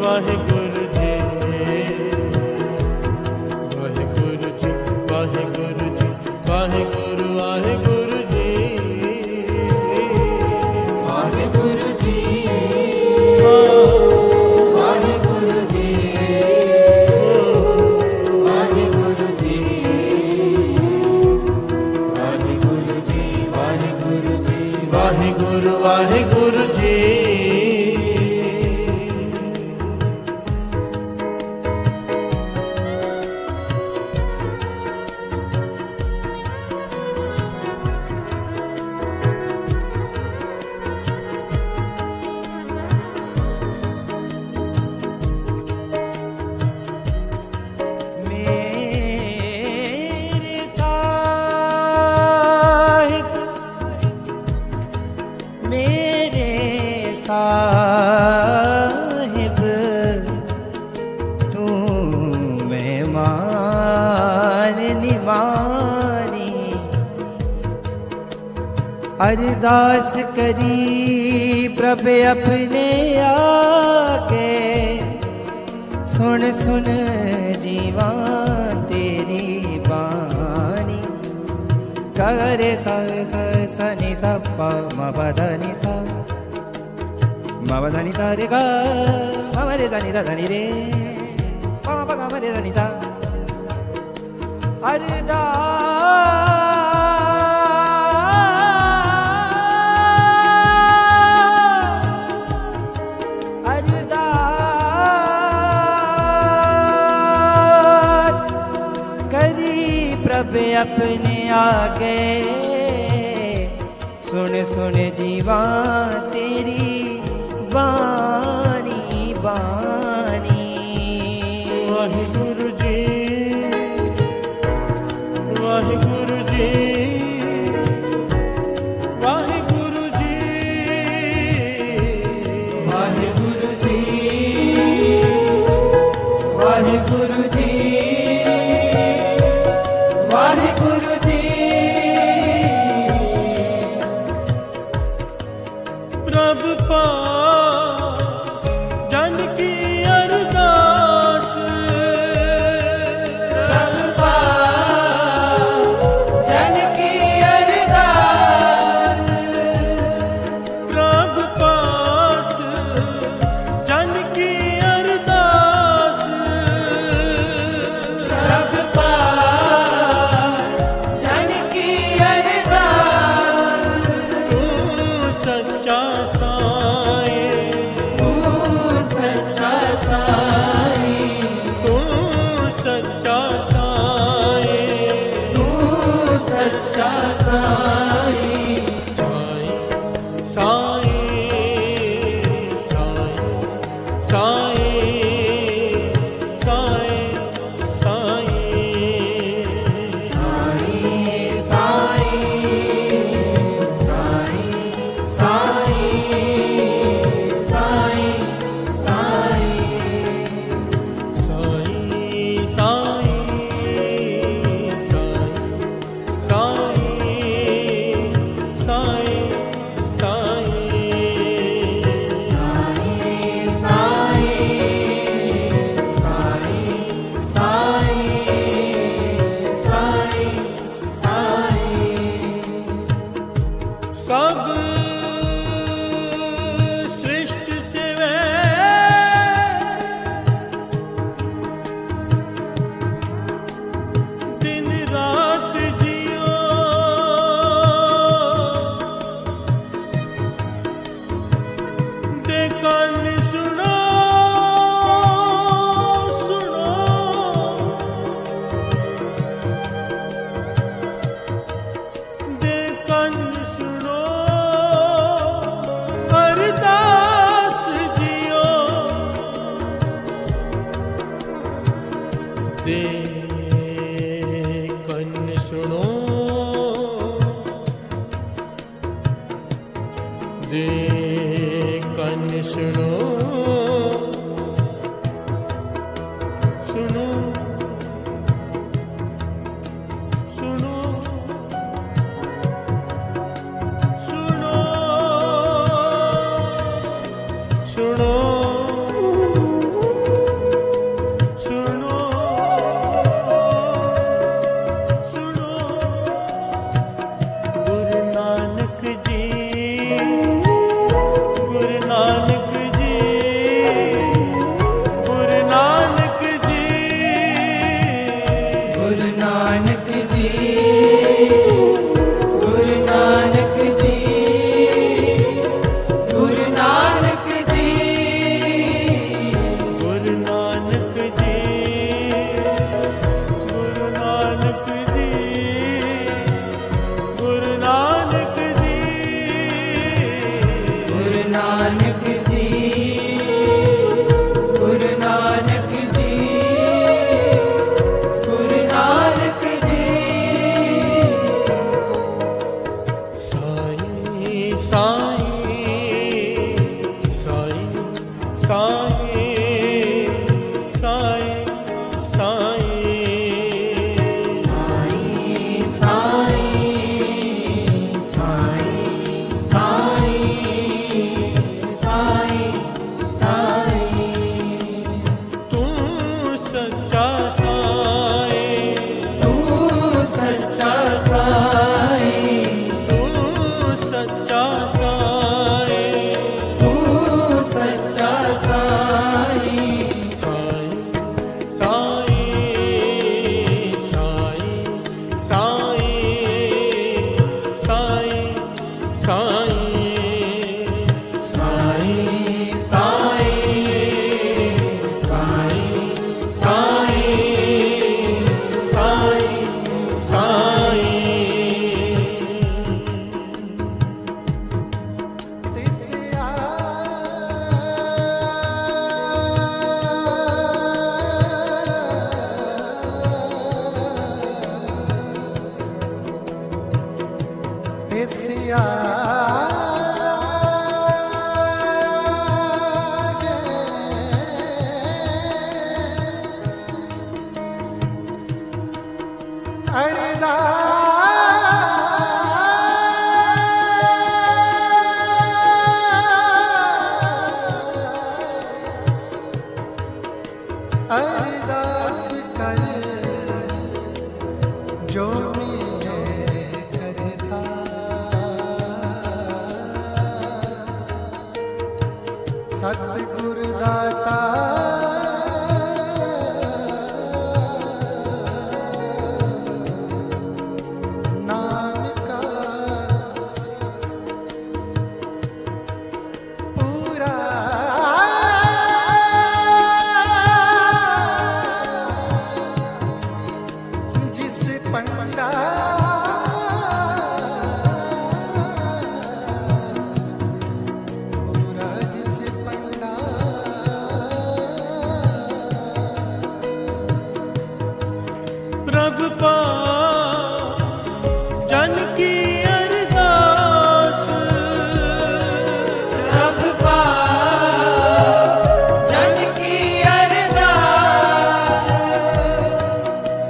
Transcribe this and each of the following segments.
वाहिगुरु जी, वाहिगुरु जी, वाहिगुरु जी, वाहिगुरु वाहिगुरु जी, वाहिगुरु जी, वाहिगुरु जी, वाहिगुरु जी, वाहिगुरु जी, वाहिगुरु जी, वाहिगुरु वाहिगुरु जी। साहिब तू मैं मारनी मारी, अरदास करी प्रभ अपने आके, सुन सुन जीवा तेरी बानी, करे सा सा नि सा पा मा पा धा नि सा, मा पा धा नि सा रे गा, मा मा रे सा नि सा धा नि रे, पा मा पा गा मा रे सा नि सा, अरदास करी प्रभ अपने आगे, सुन सुन जीवा तेरी बानी बानी। वाहिगुरु जी, वाहिगुरु जी, वाहिगुरु जी, वाहिगुरु जी, वाहिगुरु जी, वाहिगुरु जी, प्रभ पास जन की अरदास, प्रभ पास जन की अरदास, प्रभ पास जन की अरदास, प्रभ पास जन की अरदास, तू सच्चा साईं, तू सच्चा साईं, तू सच्चा साईं, तू सच्चा साईं, साईं साईं साईं साईं साईं सब सृष्टि से वे दिन रात जियो, दे कान सुनो सुनो, दे कान सुनो अरदास जियो, दे कन सुनो, दे कन सुनो, सुनो सुनो सुनो सुनो अरदास कर जो मैं करता, सतगुरु दाता नाम का पूरा जिस पंडा पूरा जिस पंडा प्रभु पास जन की अरदास, प्रभु पास जन की अरदास,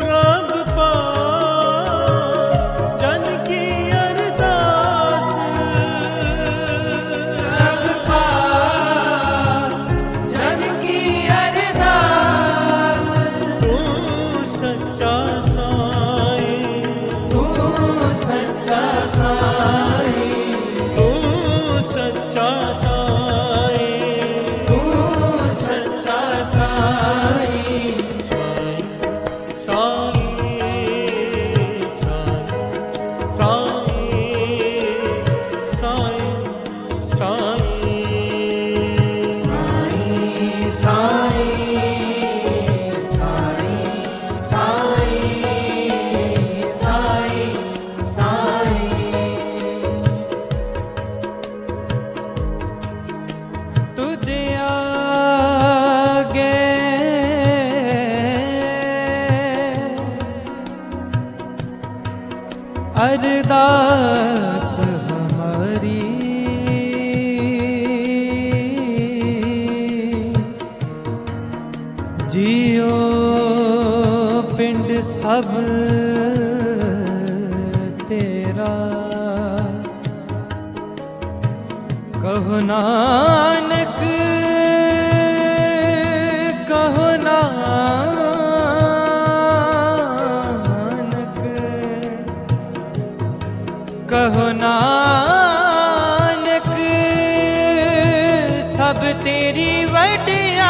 प्रभु पास जन की अरदास, प्रभु पास जन की अरदास। तू सच्चा साईं, तू सच्चा साईं, तू सच्चा साईं, तू सच्चा साईं। साईं साईं साईं साईं तुझे आगे अरदास हमारी, जियो पिंड सब तेरा, कहो नानक कहो नानक, कहो नानक सब तेरी वडियाई,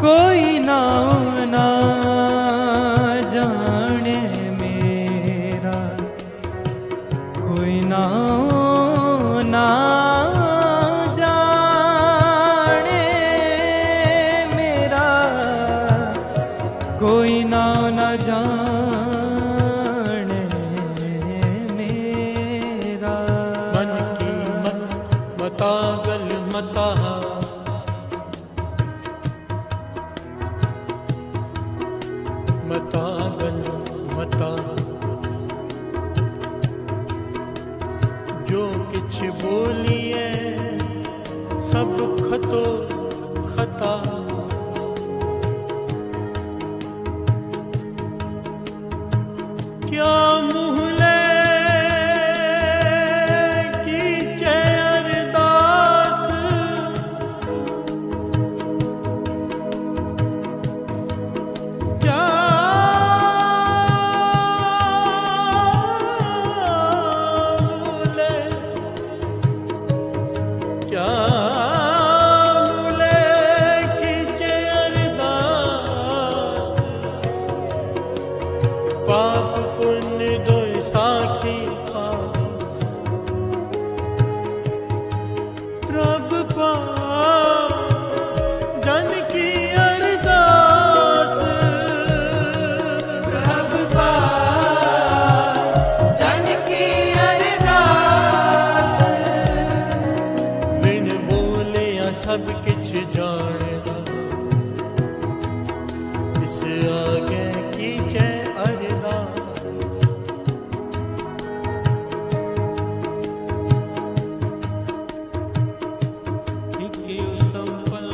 कोई नाम ना जाने मेरा, कोई नाम ना जाने मेरा, कोई नाम ना जाने मेरा। मन की मत मतागल मता, मतागल मता, जो किछ बोलिए सब खतो खता। क्या मुँह ले कीचे अरदास, क्या सब किछ जानदा, इस आगे कीचे अरदास। एक उत्तम फल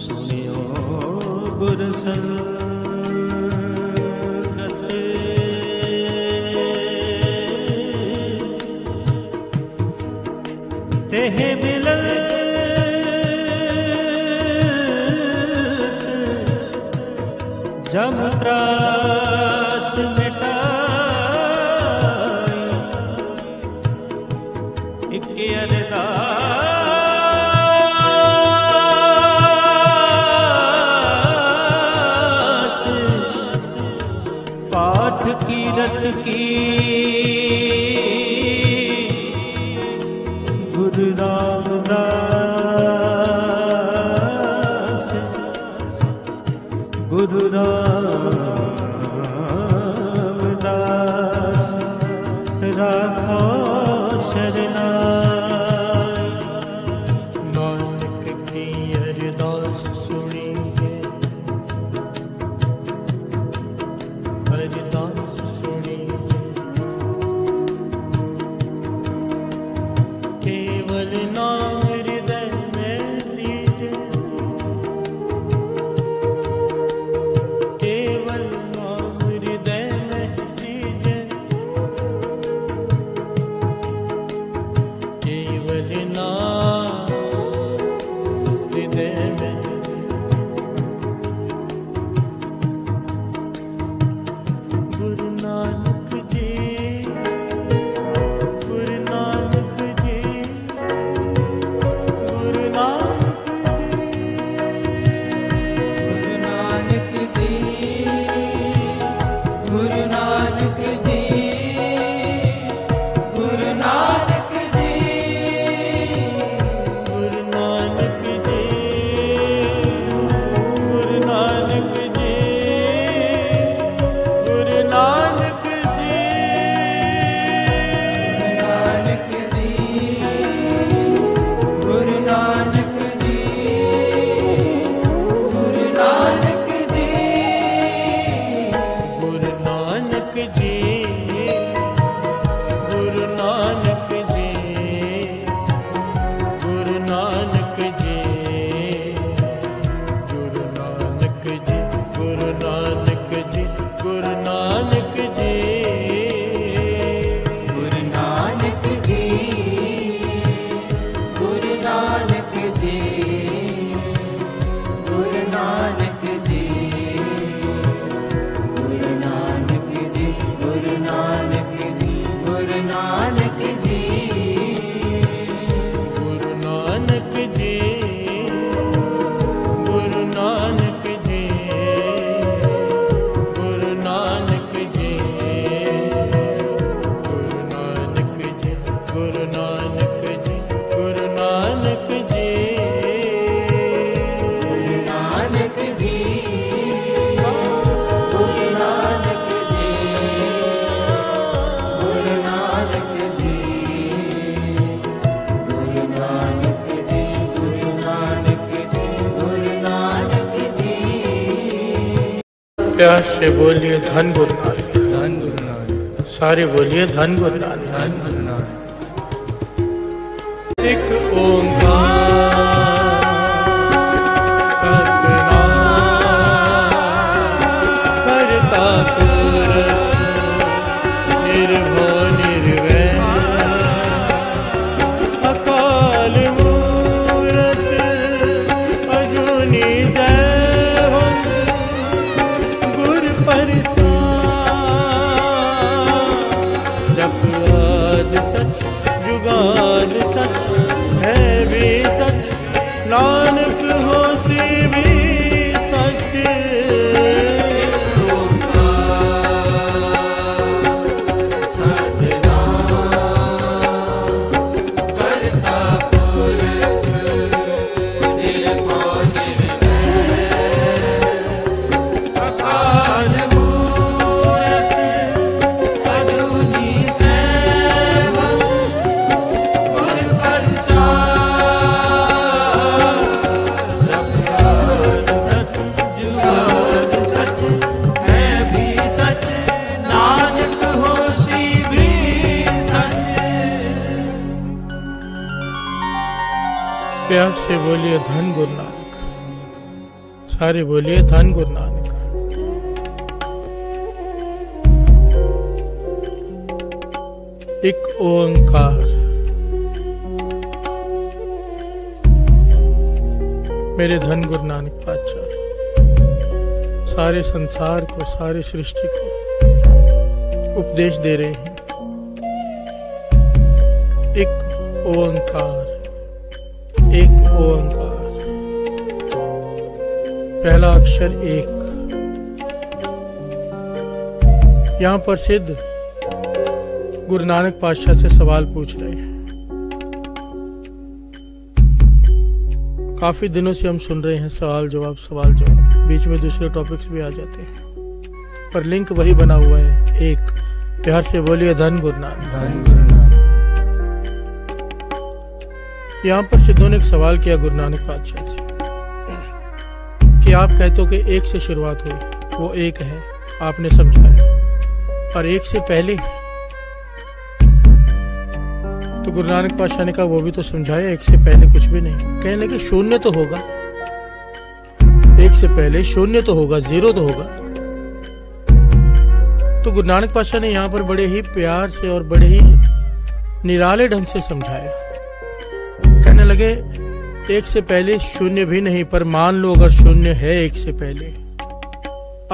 सुनियो गुर संगत, तेह मिलत जम त्रास मिटाई, एक अरदास पाठ कीरत की गुरु रामदास, गुरु रामदास राखो शरनाई। नानक की अरदास सुनिए, अरदास सुनिए, केवल नाम हृदय में लीजे, केवल नाम हृदय में लीजे। प्यार से बोलिए धन गुरु नानक। धन गुरु नानक। सारे बोलिए धन गुरु नानक। धन गुरु नानक। एक ओंकार सतनाम करता पुरख निर्भय निर्वैर अकाल मूरत अजूनी सैभं गुर प्रसाद जप आद सच जुगाद सच है भी सच नानक होसी भी सच। प्यार से बोलिए धन गुरु नानक। सारे बोलिए धन गुरु नानक। एक ओंकार मेरे धन गुरु नानक पातशाह सारे संसार को, सारी सृष्टि को उपदेश दे रहे हैं। एक ओंकार, एक ओंकार, पहला अक्षर एक। यहां पर सिद्ध गुरु नानक पातशाह से सवाल पूछ रहे हैं। काफी दिनों से हम सुन रहे हैं सवाल जवाब, बीच में दूसरे टॉपिक्स भी आ जाते हैं, पर लिंक वही बना हुआ है, एक। प्यार से बोलिए धन गुरु नानक। धन गुरु नानक। यहाँ पर सिद्धों ने एक सवाल किया गुरु नानक पातशाह से कि आप कहते हो कि एक से शुरुआत हुई, वो एक है, आपने समझाया, और एक से पहले तो गुरु नानक पातशाह ने कहा वो भी तो समझाया, एक से पहले कुछ भी नहीं। कहने लगे शून्य तो होगा, एक से पहले शून्य तो होगा, जीरो तो होगा। तो गुरु नानक पातशाह ने यहाँ पर बड़े ही प्यार से और बड़े ही निराले ढंग से समझाया। कहने लगे एक से पहले शून्य भी नहीं, पर मान लो अगर शून्य है एक से पहले,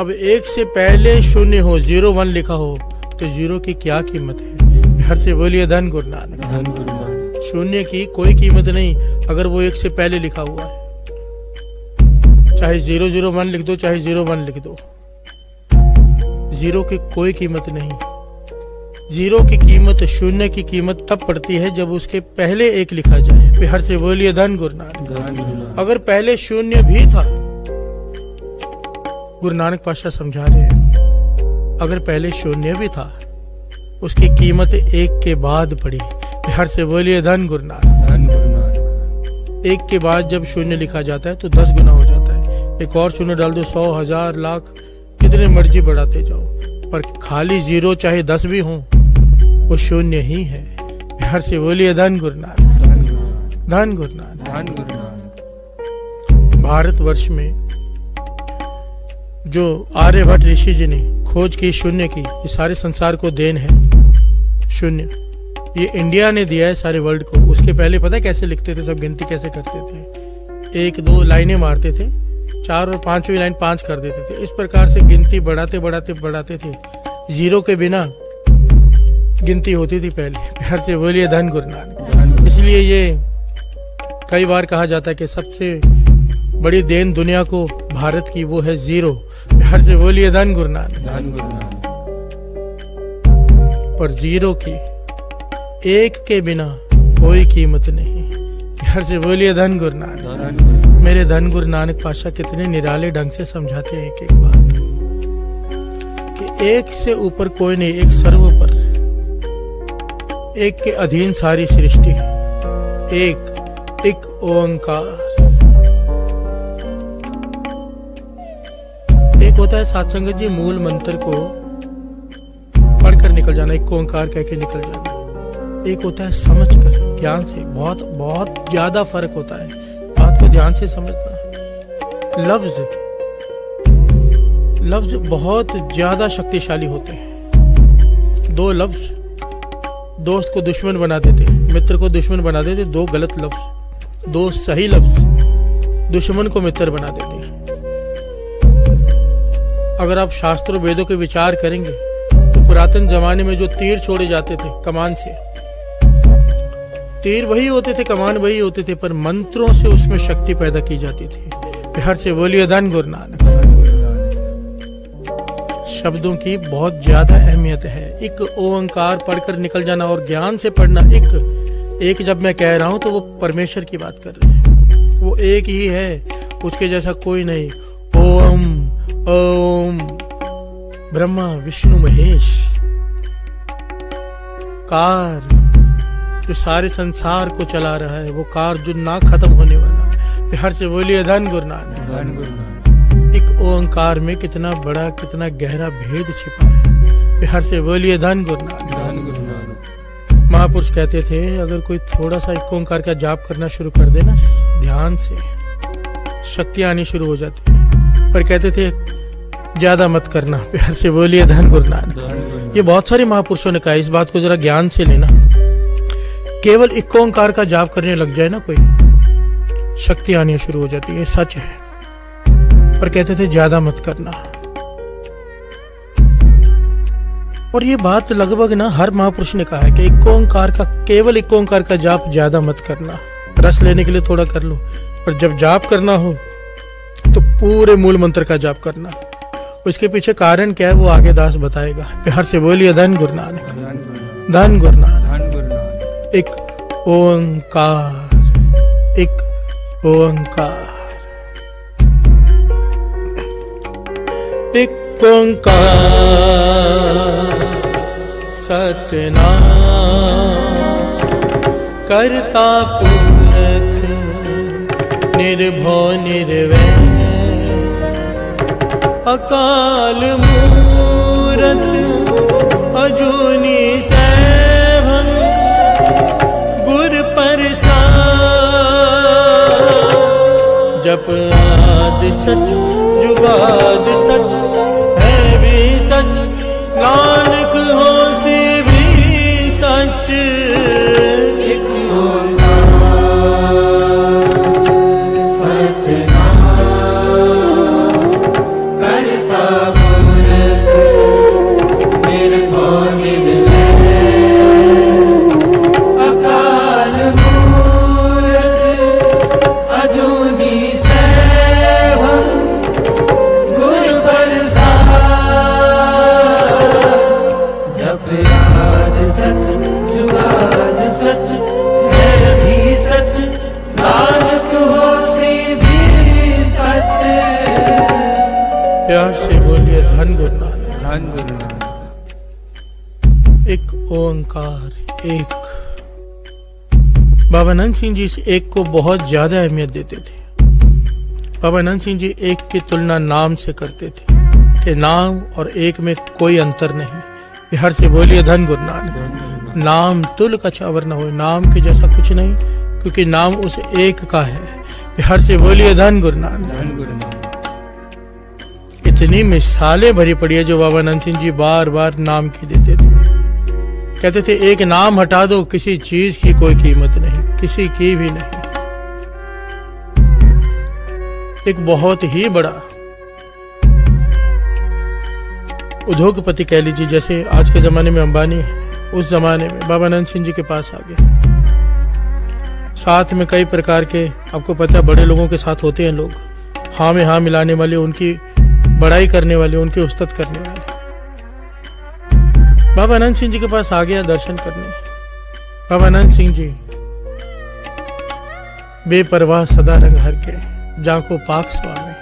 अब एक से पहले शून्य हो, 01 लिखा हो, तो जीरो की क्या कीमत है? हर से बोलिए धन गुरु नानक। धन गुरु नानक। शून्य की कोई कीमत नहीं अगर वो एक से पहले लिखा हुआ है, चाहे 001 लिख दो, चाहे 01 लिख दो, जीरो की कोई कीमत नहीं। जीरो की कीमत, शून्य की कीमत तब पड़ती है जब उसके पहले एक लिखा जाए। हर से बोलिए धन गुरु नानक। अगर पहले शून्य भी था, गुरु नानक पातशाह समझा रहे हैं, अगर पहले शून्य भी था, उसकी कीमत एक के बाद पड़ी। हर से बोलिए धन गुरु नानक। धन गुरु नानक। एक के बाद जब शून्य लिखा जाता है तो 10 गुना हो जाता है। एक और शून्य डाल दो, 100, 1000, लाख, कितने मर्जी बढ़ाते जाओ, पर खाली जीरो चाहे 10 भी हों, वो शून्य ही है। हर से बोलिए धन गुरु नानक। धन गुरु नानक। धन गुरु नानक। भारतवर्ष में जो आर्यभट्ट ऋषि जी ने खोज की शून्य की, ये सारे संसार को देन है शून्य। ये इंडिया ने दिया है सारे वर्ल्ड को। उसके पहले पता है कैसे लिखते थे सब, गिनती कैसे करते थे? 1-2 लाइनें मारते थे, 4 और 5वीं लाइन 5 कर देते थे। इस प्रकार से गिनती बढ़ाते बढ़ाते थे। जीरो के बिना गिनती होती थी पहले। हर से बोलिए धन गुरु नानक। इसलिए ये कई बार कहा जाता है कि सबसे बड़ी देन दुनिया को भारत की वो है जीरो। हर से बोलिए धन गुरु नानक। धन गुरु नानक। पर जीरो की, एक के बिना कोई कीमत नहीं। हर से बोलिए धन गुरु नानक। मेरे धन गुरु नानक पातशाह कितने निराले ढंग से समझाते हैं एक बात, कि एक से ऊपर कोई नहीं, एक सर्वोपर, एक के अधीन सारी सृष्टि, एक ओंकार। एक एक होता है सत्संगत जी मूल मंत्र को पढ़कर निकल जाना, एक ओंकार कह के निकल जाना। एक होता है समझ कर, ज्ञान से। बहुत बहुत ज्यादा फर्क होता है, बात को ध्यान से समझना। लफ्ज बहुत ज्यादा शक्तिशाली होते हैं। दो लफ्ज दोस्त को दुश्मन बना देते, मित्र को दुश्मन बना देते। दो गलत लफ्ज, दो सही लफ्ज दुश्मन को मित्र बना देते हैं। अगर आप शास्त्रों वेदों के विचार करेंगे तो पुरातन जमाने में जो तीर छोड़े जाते थे कमान से, तीर वही होते थे, कमान वही होते थे, पर मंत्रों से उसमें शक्ति पैदा की जाती थी। बिहार से बोलिए धन गुरु नानक। शब्दों की बहुत ज्यादा अहमियत है। एक ओंकार पढ़कर निकल जाना और ज्ञान से पढ़ना। एक जब मैं कह रहा हूं तो वो परमेश्वर की बात कर रहे हैं, वो एक ही है, उसके जैसा कोई नहीं। ओम ओम ब्रह्मा विष्णु महेश। कार जो सारे संसार को चला रहा है, वो कार जो ना खत्म होने वाला है। बिहार से बोलिए धन गुरु नानक। एक ओंकार में कितना बड़ा कितना गहरा भेद छिपा है। बिहार से बोलिए धन गुरु नानक। महापुरुष कहते थे अगर कोई थोड़ा सा एक ओंकार का जाप करना शुरू कर दे ना ध्यान से, शक्ति आनी शुरू हो जाती है। पर कहते थे ज्यादा मत करना। प्यार से बोलिए धन गुरु नानक। ये बहुत सारे महापुरुषों ने कहा, इस बात को जरा ज्ञान से लेना। केवल एक ओंकार का जाप करने लग जाए ना कोई, शक्ति आनी शुरू हो जाती है, सच है। पर कहते थे ज्यादा मत करना। और ये बात लगभग ना हर महापुरुष ने कहा है कि एक ओंकार का, केवल एक ओंकार का जाप ज्यादा मत करना। रस लेने के लिए थोड़ा कर लो, पर जब जाप करना हो तो पूरे मूल मंत्र का जाप करना। उसके पीछे कारण क्या है वो आगे दास बताएगा। प्यार से बोलिए धन गुरु नानक। धन गुरु नानक। एक ओंकार, एक ओंकार, एक ओंकार सतनाम करता पुरख निर्भय निर्वैर अकाल मूरत अजूनी सैभं गुर प्रसाद जप आदि सच जुगाद सच है भी सच नानक हो से भी सच। प्यार से बोलिए धन गुरु नानक। धन गुरु नानक। एक ओंकार, एक। बाबा नंद सिंह जी इस एक को बहुत ज्यादा अहमियत देते थे। बाबा नंद सिंह जी एक की तुलना नाम से करते थे कि नाम और एक में कोई अंतर नहीं। बिहार से बोलिए धन गुरु नानक। नाम तुल कछ अवर न हो, नाम के जैसा कुछ नहीं, क्योंकि नाम उस एक का है। बिहार से बोलिए धन गुरु नानक। इतनी मिसालें भरी पड़ी है जो बाबा नंद सिंह जी बार बार नाम की देते थे। कहते थे एक नाम हटा दो, किसी चीज की कोई कीमत नहीं, किसी की भी नहीं। एक बहुत ही बड़ा उद्योगपति कह लीजिए, जैसे आज के जमाने में अंबानी है, उस जमाने में बाबा नंद सिंह जी के पास आ गए। साथ में कई प्रकार के, आपको पता है बड़े लोगों के साथ होते हैं लोग, हाँ में हाँ मिलाने वाले, उनकी बड़ाई करने वाले, उनकी उस्तत करने वाले। बाबा नंद सिंह जी के पास आ गया दर्शन करने। बाबा नंद सिंह जी बेपरवाह सदा रंग हर के, जाको पाक स्वामी।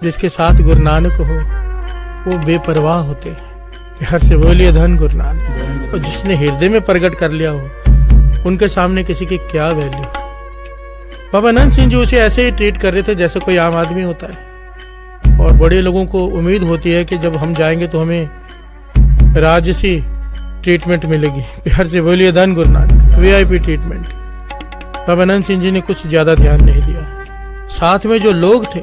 जिसके साथ गुरु नानक हो वो बेपरवाह होते हैं। प्यार से बोलिए धन गुरु नानक। और जिसने हृदय में प्रकट कर लिया हो उनके सामने किसी की क्या वैल्यू। बाबा नंद सिंह जी उसे ऐसे ही ट्रीट कर रहे थे जैसे कोई आम आदमी होता है। और बड़े लोगों को उम्मीद होती है कि जब हम जाएंगे तो हमें राजसी ट्रीटमेंट मिलेगी। बिहार से बोलिए धन गुरु नानक। VIP treatment. बाबा अनंत सिंह जी ने कुछ ज़्यादा ध्यान नहीं दिया। साथ में जो लोग थे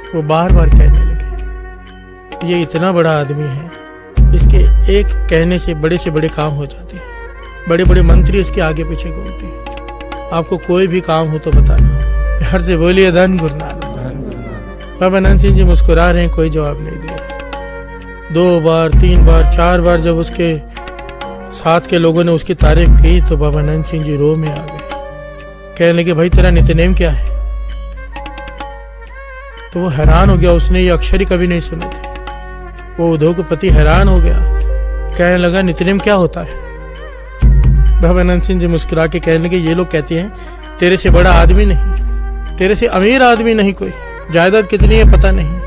वो बार बार कहने लगे, ये इतना बड़ा आदमी है, इसके एक कहने से बड़े काम हो जाते हैं, बड़े बड़े मंत्री इसके आगे पीछे घूमते हैं, आपको कोई भी काम हो तो बताना। बिहार से बोलिए धन गुरु नानक। बाबा अनंत सिंह जी मुस्कुरा रहे हैं, कोई जवाब नहीं दिया। 2 बार 3 बार 4 बार जब उसके साथ के लोगों ने उसकी तारीफ की तो बाबा अनंत सिंह जी रो में आ गए। कहने लगे, भाई तेरा नित्यनेम क्या है? तो वो हैरान हो गया, उसने ये अक्षर ही कभी नहीं सुने थे। वो उद्योगपति हैरान हो गया, कहने लगा नित्यनेम क्या होता है? बाबा अनंत सिंह जी मुस्कुरा के कहने लगे, ये लोग कहते हैं तेरे से बड़ा आदमी नहीं, तेरे से अमीर आदमी नहीं कोई, जायदाद कितनी है पता नहीं,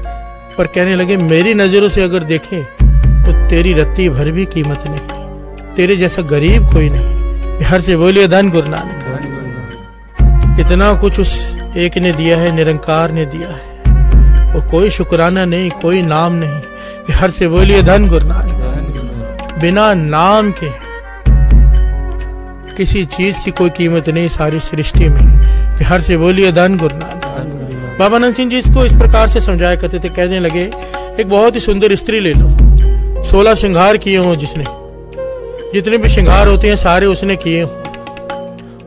पर कहने लगे मेरी नजरों से अगर देखे तो तेरी रत्ती भर भी कीमत नहीं, तेरे जैसा गरीब कोई नहीं। बिहार से बोलिए धन गुरु नानक। इतना कुछ उस एक ने दिया है, निरंकार ने दिया है, और कोई शुक्राना नहीं, कोई नाम नहीं। बिहार से बोलिए धन गुरु नानक। बिना नाम के किसी चीज की कोई कीमत नहीं सारी सृष्टि में। बिहार से बोलिए धन गुरु नानक। बाबा अनंत सिंह जी इसको इस प्रकार से समझाया करते थे, कहने लगे एक बहुत ही सुंदर स्त्री ले लो, 16 श्रृंगार किए हो जिसने, जितने भी श्रृंगार होते हैं सारे उसने किए हो,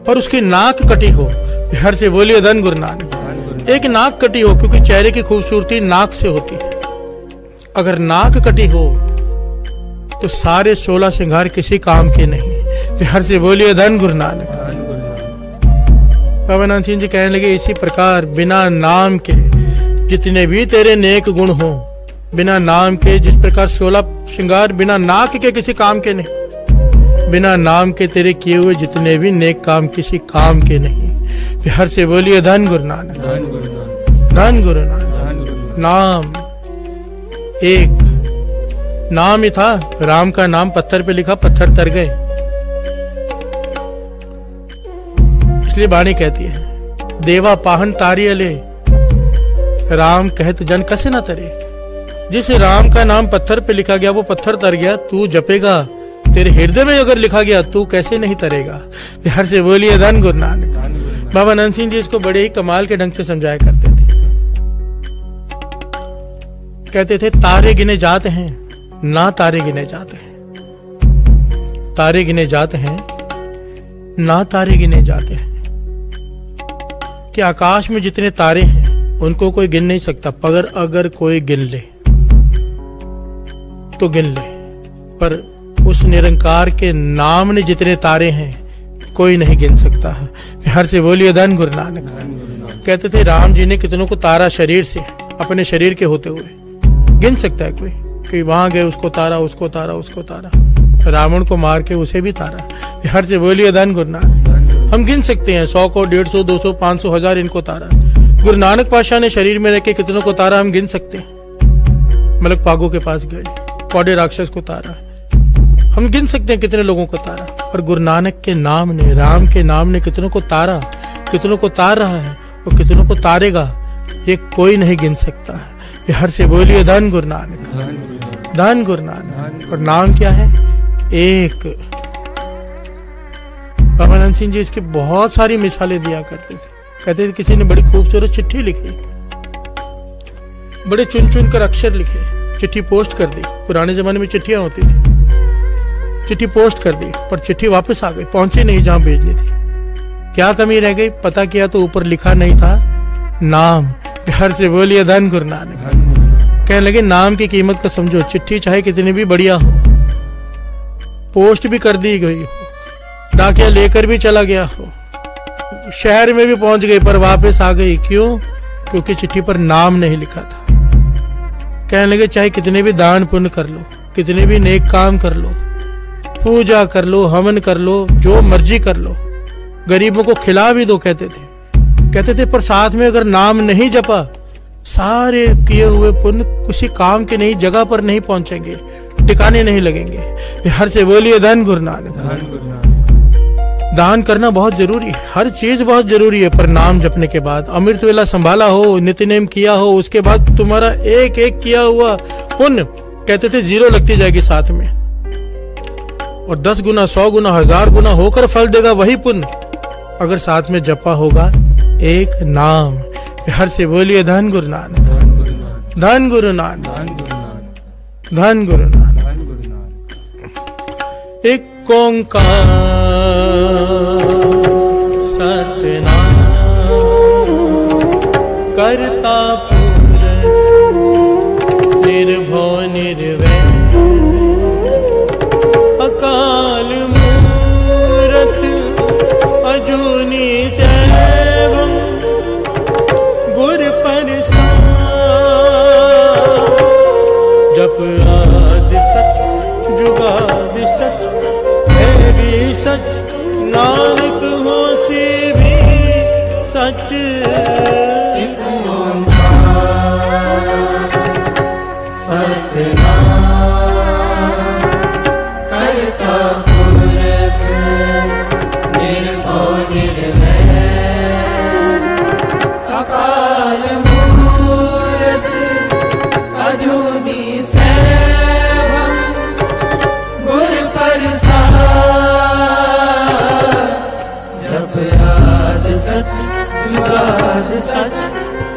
और उसकी नाक कटी हो। बिहार से बोलिए धन गुरु नानक। एक नाक कटी हो, क्योंकि चेहरे की खूबसूरती नाक से होती है। अगर नाक कटी हो तो सारे 16 श्रृंगार किसी काम के नहीं। बिहार से बोलिए धन गुरु नानक। बाबा अनंत सिंह जी कहने लगे, इसी प्रकार बिना नाम के जितने भी तेरे नेक गुण हो, बिना नाम के जिस प्रकार 16 श्रृंगार बिना नाक के किसी काम के नहीं, बिना नाम के तेरे किए हुए जितने भी नेक काम किसी काम के नहीं। बिहार से बोलिए धन गुरु नानक। धन गुरु नानक। नाम एक नाम ही था, राम का नाम पत्थर पे लिखा, पत्थर तर गए। इसलिए वाणी कहती है, देवा पाहन तारी अले, राम कहत जन कसे न तरे। जिस राम का नाम पत्थर पे लिखा गया वो पत्थर तर गया, तू जपेगा, तेरे हृदय में अगर लिखा गया तू कैसे नहीं तरेगा। बिहार से बोलिए धन गुरु नानक। बाबा अनंत सिंह जी इसको बड़े ही कमाल के ढंग से समझाया करते थे। कहते थे तारे गिने जाते हैं ना तारे गिने जाते हैं, तारे गिने जाते हैं ना तारे गिने जाते हैं। कि आकाश में जितने तारे हैं उनको कोई गिन नहीं सकता, पर अगर कोई गिन ले तो गिन ले, पर उस निरंकार के नाम ने जितने तारे हैं कोई नहीं गिन सकता है। बिहार से बोलिए धन गुरु नानक। कहते थे राम जी ने कितनों को तारा शरीर से, अपने शरीर के होते हुए। गिन सकता है कोई कि वहां गए उसको तारा, उसको तारा, उसको तारा, रावण को मार के उसे भी तारा। बिहार से बोलिए धन गुरु नानक। हम गिन सकते हैं 100 को, 150, 200, 500, 1000 इनको तारा। गुरु नानक पातशाह ने शरीर में रख के कितनों को तारा हम गिन सकते हैं। मलक पागो के पास गए, कौड़े राक्षस को तारा, हम गिन सकते हैं कितने लोगों को तारा। और गुरु नानक के नाम ने, राम के नाम ने कितनों को तारा, कितनों को तार रहा है और कितनों को तारेगा, ये कोई नहीं गिन सकता है। बिहार से बोलिए धन गुरु नानक। धन गुरु नानक। और नाम क्या है? एक। बाबा अनंत सिंह जी इसकी बहुत सारी मिसालें दिया करते थे। कहते थे किसी ने बड़ी खूबसूरत चिट्ठी लिखी, बड़े चुन चुन कर अक्षर लिखे, चिट्ठी पोस्ट कर दी। पुराने जमाने में चिट्ठियां होती थी, चिट्ठी पोस्ट कर दी, पर चिट्ठी वापस आ गई, पहुंची नहीं जहां भेजनी थी। क्या कमी रह गई? पता किया तो ऊपर लिखा नहीं था नाम। बिहार से बोलिए धन गुरु नानक। कहने लगे नाम की कीमत को समझो। चिट्ठी चाहे कितनी भी बढ़िया हो, पोस्ट भी कर दी गई हो, डाकिया लेकर भी चला गया हो, शहर में भी पहुंच गई पर वापस आ गई, क्यों? क्योंकि चिट्ठी पर नाम नहीं लिखा था। कहने लगे चाहे कितने भी दान पुण्य कर लो, कितने भी नेक काम कर लो, पूजा कर लो, हवन कर लो, जो मर्जी कर लो, गरीबों को खिला भी दो, कहते थे पर साथ में अगर नाम नहीं जपा, सारे किए हुए पुण्य किसी काम के नहीं, जगह पर नहीं पहुंचेंगे, ठिकाने नहीं लगेंगे। बिहार से बोलिए धन गुरु नानक। दान करना बहुत जरूरी है, हर चीज बहुत जरूरी है, पर नाम जपने के बाद अमृत वेला संभाला हो, नित्य नेम किया हो, उसके बाद तुम्हारा एक एक किया हुआ पुण्य कहते थे 0 लगती जाएगी साथ में, और 10 गुना 100 गुना 1000 गुना होकर फल देगा वही पुण्य अगर साथ में जपा होगा एक नाम। हर से बोलिए धन गुरु नानक, धन गुरु नानक, धन गुरु नानक। एक ओंकार सतनाम करता पुरख निर्भव निर्वैर अकाल मूरत अजूनी सैभम गुर प्रसाद जप आदि सच जुगाद सच है भी सच नानक होसी भी सच। एक ओंकार सतनाम करता पुरख निर्भव निर्वैर अकाल मूरत अजूनी सैभम गुर प्रसाद जप आदि सच जुगाद सच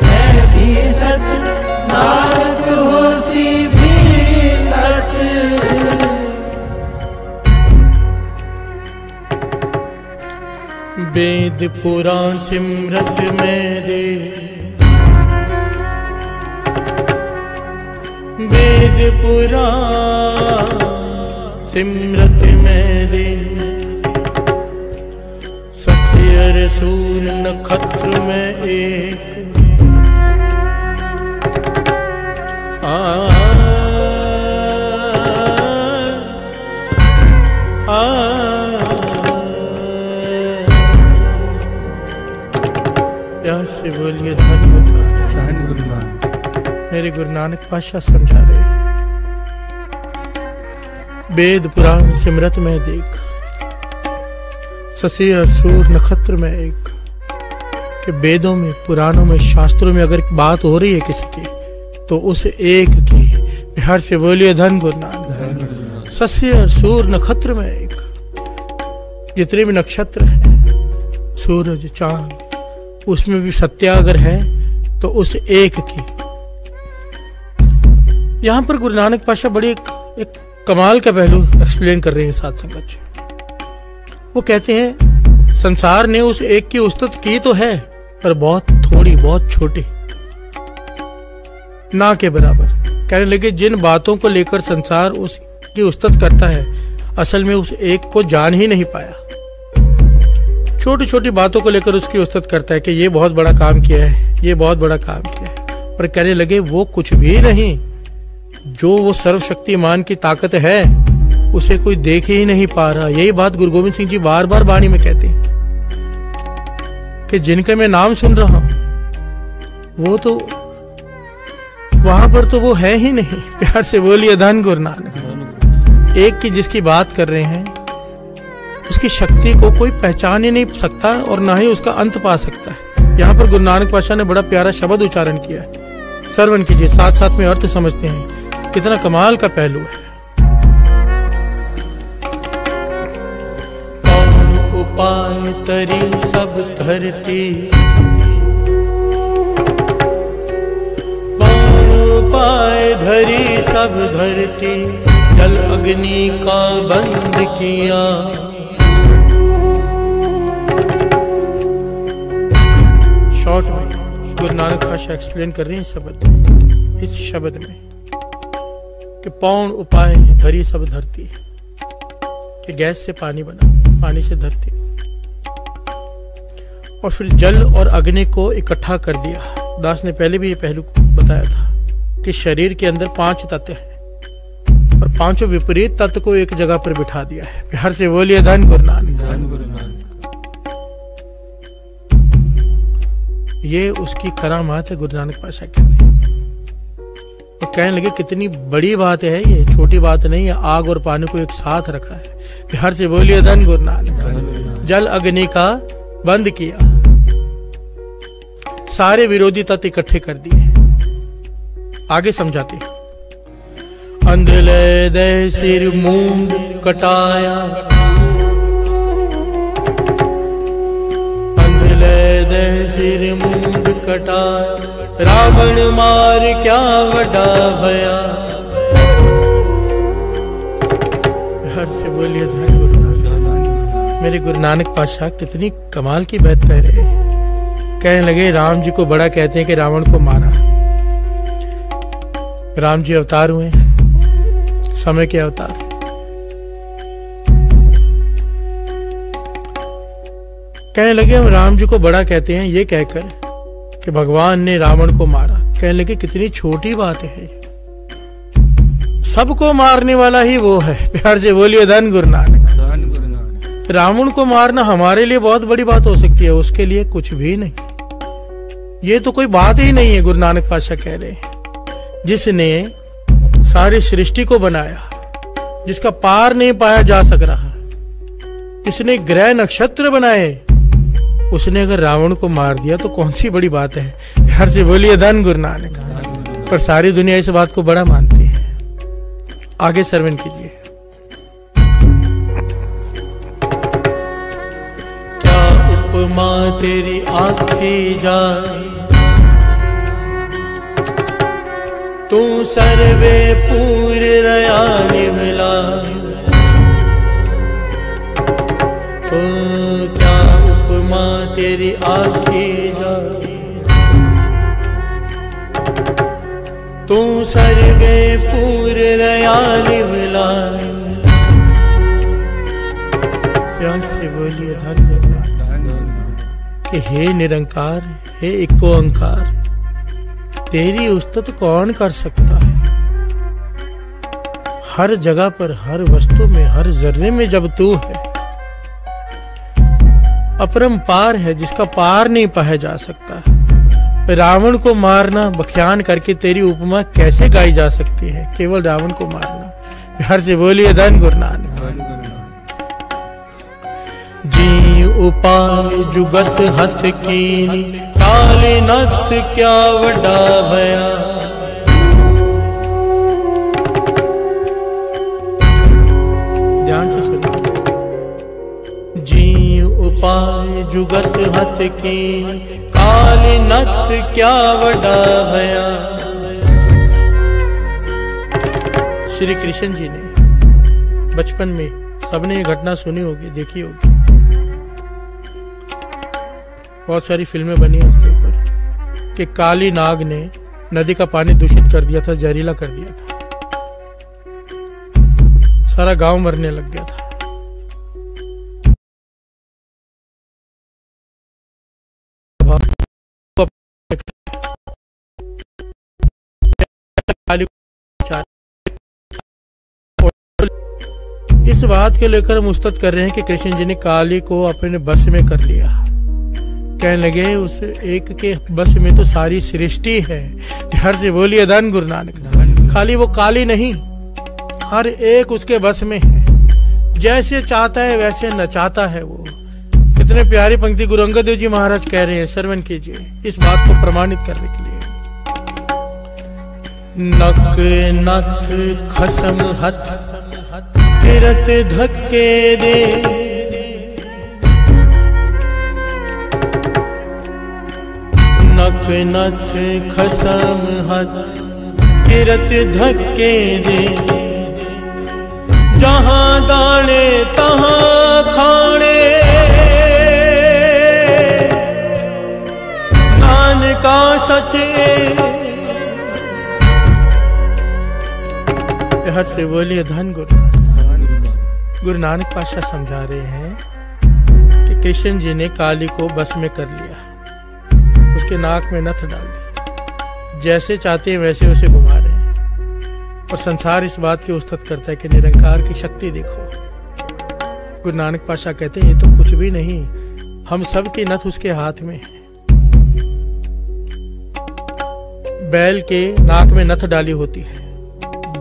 है भी सच नानक होसी भी सच। वेद पुराण सिमरत में दे, वेद पुराण सिमरत में दे, सस्यर सूर नक्षत्र में एक प्यार से बोलिए धन गुरु नानक, धन गुरु नानक। मेरे गुरु नानक पातशाह समझा रहे, वेद पुराण सिमरत में देख, शशि और सूर नक्षत्र में एक, कि वेदों में पुराणों में शास्त्रों में अगर बात हो रही है किसी की तो उस एक की। बिहार से बोलिए धन गुरु नानक। शशि और सूर नक्षत्र में एक, जितने भी नक्षत्र हैं सूरज चांद उसमें भी सत्य अगर है तो उस एक की। यहां पर गुरु नानक पातशाह बड़ी एक कमाल का पहलू एक्सप्लेन कर रहे हैं साथ संगत। वो कहते हैं संसार ने उस एक की उस्तत की तो है पर बहुत थोड़ी, बहुत छोटी, ना के बराबर। कहने लगे जिन बातों को लेकर संसार उसकी उस्तत करता है असल में उस एक को जान ही नहीं पाया। छोटी छोटी बातों को लेकर उसकी उस्तत करता है कि ये बहुत बड़ा काम किया है, ये बहुत बड़ा काम किया है, पर कहने लगे वो कुछ भी नहीं। जो वो सर्वशक्तिमान की ताकत है उसे कोई देख ही नहीं पा रहा। यही बात गुरु गोविंद सिंह जी बार बार वाणी में कहते हैं कि जिनका मैं नाम सुन रहा हूं वो तो वहां पर तो वो है ही नहीं। प्यार से बोलिए धन गुरु नानक। एक की जिसकी बात कर रहे हैं उसकी शक्ति को कोई पहचान ही नहीं सकता और ना ही उसका अंत पा सकता है। यहाँ पर गुरु नानक पातशाह ने बड़ा प्यारा शब्द उच्चारण किया है, श्रवण कीजिए, साथ साथ में अर्थ समझते हैं, कितना कमाल का पहलू है। कौन उपाय तरी सब धरती, कौन उपाय धरी सब धरती, जल अग्नि का बंद किया। शॉर्ट में गुरु नानक पातशाह एक्सप्लेन कर रहे हैं शब्द, इस शब्द में कि पौन उपाय धरी सब धरती, कि गैस से पानी बना, पानी से धरती, और फिर जल और अग्नि को इकट्ठा कर दिया। दास ने पहले भी ये पहलू बताया था कि शरीर के अंदर 5 तत्व हैं और 5 विपरीत तत्व को एक जगह पर बिठा दिया है। बिहार से बोलिए धन गुरु नानक, धन गुरु नानक। ये उसकी करामात है, गुरु नानक पातशाह कहते हैं। तो कहने लगे कितनी बड़ी बात है ये, छोटी बात नहीं है। आग और पानी को एक साथ रखा है। बिहार से बोलिए धन गुरु नानक। जल अग्नि का बंद किया, सारे विरोधी तत्व इकट्ठे कर दिए। आगे समझाते हैं। अंधले दे सिर मूंग कटाया, अंधले दे सिर मूंग कटाया, रावण मार क्या वडा भया। हर से बोलिए धन गुरु नानक। मेरे गुरु नानक पातशाह कितनी कमाल की बात कह रहे हैं। कहने लगे राम जी को बड़ा कहते हैं कि रावण को मारा। राम जी अवतार हुए, समय के अवतार। कहने लगे हम राम जी को बड़ा कहते हैं ये कहकर कि भगवान ने रावण को मारा। कहने लगे कितनी छोटी बात है, सबको मारने वाला ही वो है। प्यार से बोलिए धन गुरु नानक। रावण को मारना हमारे लिए बहुत बड़ी बात हो सकती है, उसके लिए कुछ भी नहीं। ये तो कोई बात ही नहीं है। गुरु नानक पातशाह कह रहे हैं जिसने सारी सृष्टि को बनाया, जिसका पार नहीं पाया जा सक रहा, जिसने ग्रह नक्षत्र बनाए, उसने अगर रावण को मार दिया तो कौन सी बड़ी बात है। हर से बोलिए धन गुरु नानक। पर सारी दुनिया इस बात को बड़ा मानती है। आगे श्रवण कीजिए। क्या उपमा तेरी आंखें जाए, तू सर्वे पूर रयानि मिला। क्या उपमा तेरी आंखें जाए, तू सर्वे पूर रयानि मिला। प्यार से बोलिए कि हे निरंकार, हे इको ओंकार, तेरी उस्तत कौन कर सकता है। हर जगह पर, हर वस्तु में, हर जर्रे में जब तू है, अपरंपार है, जिसका पार नहीं पाया जा सकता है। रावण को मारना बख्यान करके तेरी उपमा कैसे गाई जा सकती है। केवल रावण को मारना। हर से बोलिए धन गुरु नानक। जी उपाय जुगत हथ कीनी, काले नथ क्या वडा भया। ध्यान से सुनिए। जी उपाय जुगत हथ कीनी, काले नथ क्या वडा भया। श्री कृष्ण जी ने बचपन में, सबने ये घटना सुनी होगी, देखी होगी, बहुत सारी फिल्में बनी है इसके ऊपर, कि काली नाग ने नदी का पानी दूषित कर दिया था, जहरीला कर दिया था, सारा गांव मरने लग गया था। इस बात के लेकर हम उस्तत कर रहे हैं कि कृष्ण जी ने काली को अपने बस में कर लिया। कहने लगे उस एक के बस में तो सारी सृष्टि है। हर से बोलिए धन गुरु नानक। खाली वो काली नहीं, हर एक उसके बस में है। जैसे चाहता है वैसे नचाता है वो। कितने प्यारी पंक्ति गुरु अंगद देव जी महाराज कह रहे हैं, श्रवण कीजिए इस बात को प्रमाणित करने के लिए। नक नथ खसम हथ किरत धक्के दे, नक नथ खसम हथ किरत धक्के दे। जहां दाने तहां खाने, नानका सच हर से बोलिए धन गुरु नानक। गुरु नानक पातशाह समझा रहे हैं कि कृष्ण जी ने काली को बस में कर लिया, उसके नाक में नथ डाल दी, जैसे चाहते हैं वैसे उसे घुमा रहे हैं। और संसार इस बात की उस्तत करता है कि निरंकार की शक्ति देखो। गुरु नानक पातशाह कहते हैं ये तो कुछ भी नहीं, हम सब की नथ उसके हाथ में है। बैल के नाक में नथ डाली होती है,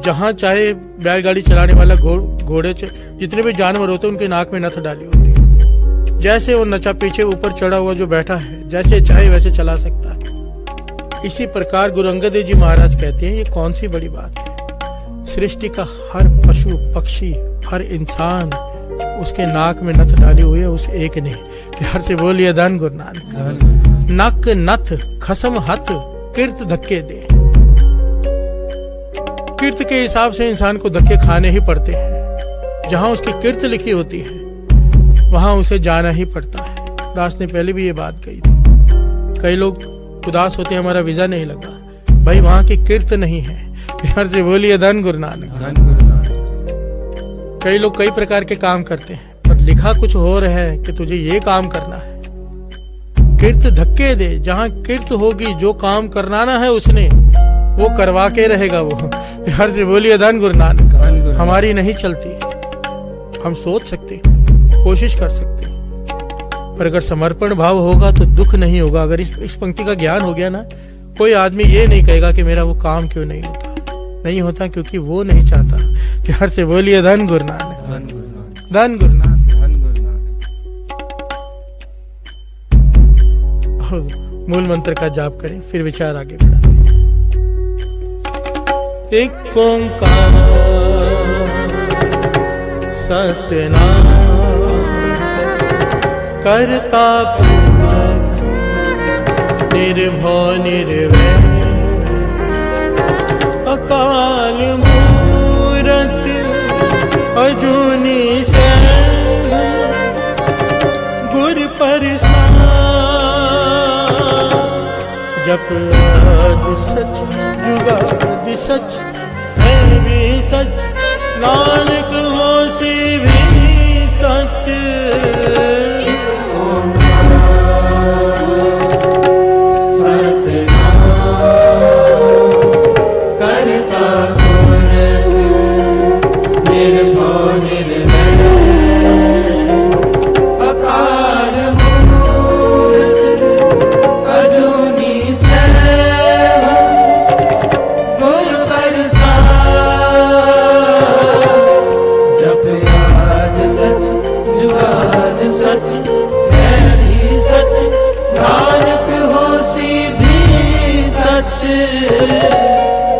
जहां चाहे बैलगाड़ी चलाने वाला घोड़े जितने भी जानवर होते हैं उनके नाक में नथ डाली होती है। जैसे वो नचा पीछे ऊपर चढ़ा हुआ जो बैठा है, जैसे चाहे वैसे चला सकता है। इसी प्रकार गुरु अंगद देव जी महाराज कहते हैं, ये कौन सी बड़ी बात है। सृष्टि का हर पशु पक्षी, हर इंसान उसके नाक में नथ डाली हुई है, उस एक ने। प्यार से बोलिए धन गुरु नानक। नक नथ खसम हथ किर्त धक्के दे। किर्त के हिसाब से इंसान को धक्के खाने ही पड़ते हैं। जहां उसकी किर्त लिखी होती है वहां उसे जाना ही पड़ता है। दास ने पहले भी ये बात कही थी। कई लोग उदास होते हैं, हमारा वीजा नहीं लगा, भाई वहां की किर्त नहीं है। प्यार से बोलिए धन गुरु नानक। कई लोग कई प्रकार के काम करते हैं, पर लिखा कुछ और है कि तुझे ये काम करना है। किर्त धक्के दे। जहां किर्त होगी, जो काम करवाना है उसने, वो करवा के रहेगा वो। प्यार से बोलिए धन गुरु नानक। हमारी नहीं चलती। हम सोच सकते हैं, कोशिश कर सकते हैं, पर अगर समर्पण भाव होगा तो दुख नहीं होगा। अगर इस पंक्ति का ज्ञान हो गया ना, कोई आदमी ये नहीं कहेगा कि मेरा वो काम क्यों नहीं होता। नहीं होता क्योंकि वो नहीं चाहता। प्यार से बोलिए धन गुरु नानक। धन गुरु नानक। मूल मंत्र का जाप करें, फिर विचार आगे बढ़ाते हैं। एक ओंकार सतनाम करता पुरख निर्भय निर्वैर अकाल मूरत अजूनी सैन गुर प्रसाद जप आद सच जुगाद सच है भी सच नानक होसी भी सच।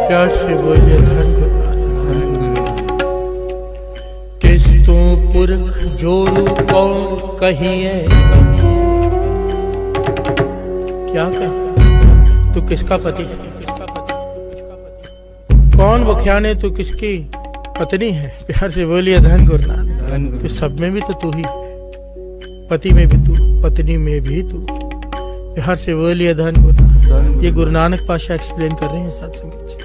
प्यार से बोलिए धन गुरु। किस तू पुरख जोरू कौन कहिए। क्या कह तू किसका पति है, कौन बख्याने तू किसकी पत्नी है। प्यार से बोलिए धन गुरु नानक। तो सब में भी तो तू ही है, पति में भी तू, पत्नी में भी तू। प्यार से बोलिए धन गुरु नानक। ये गुरु नानक पाशा एक्सप्लेन कर रहे हैं साथ संगत जी।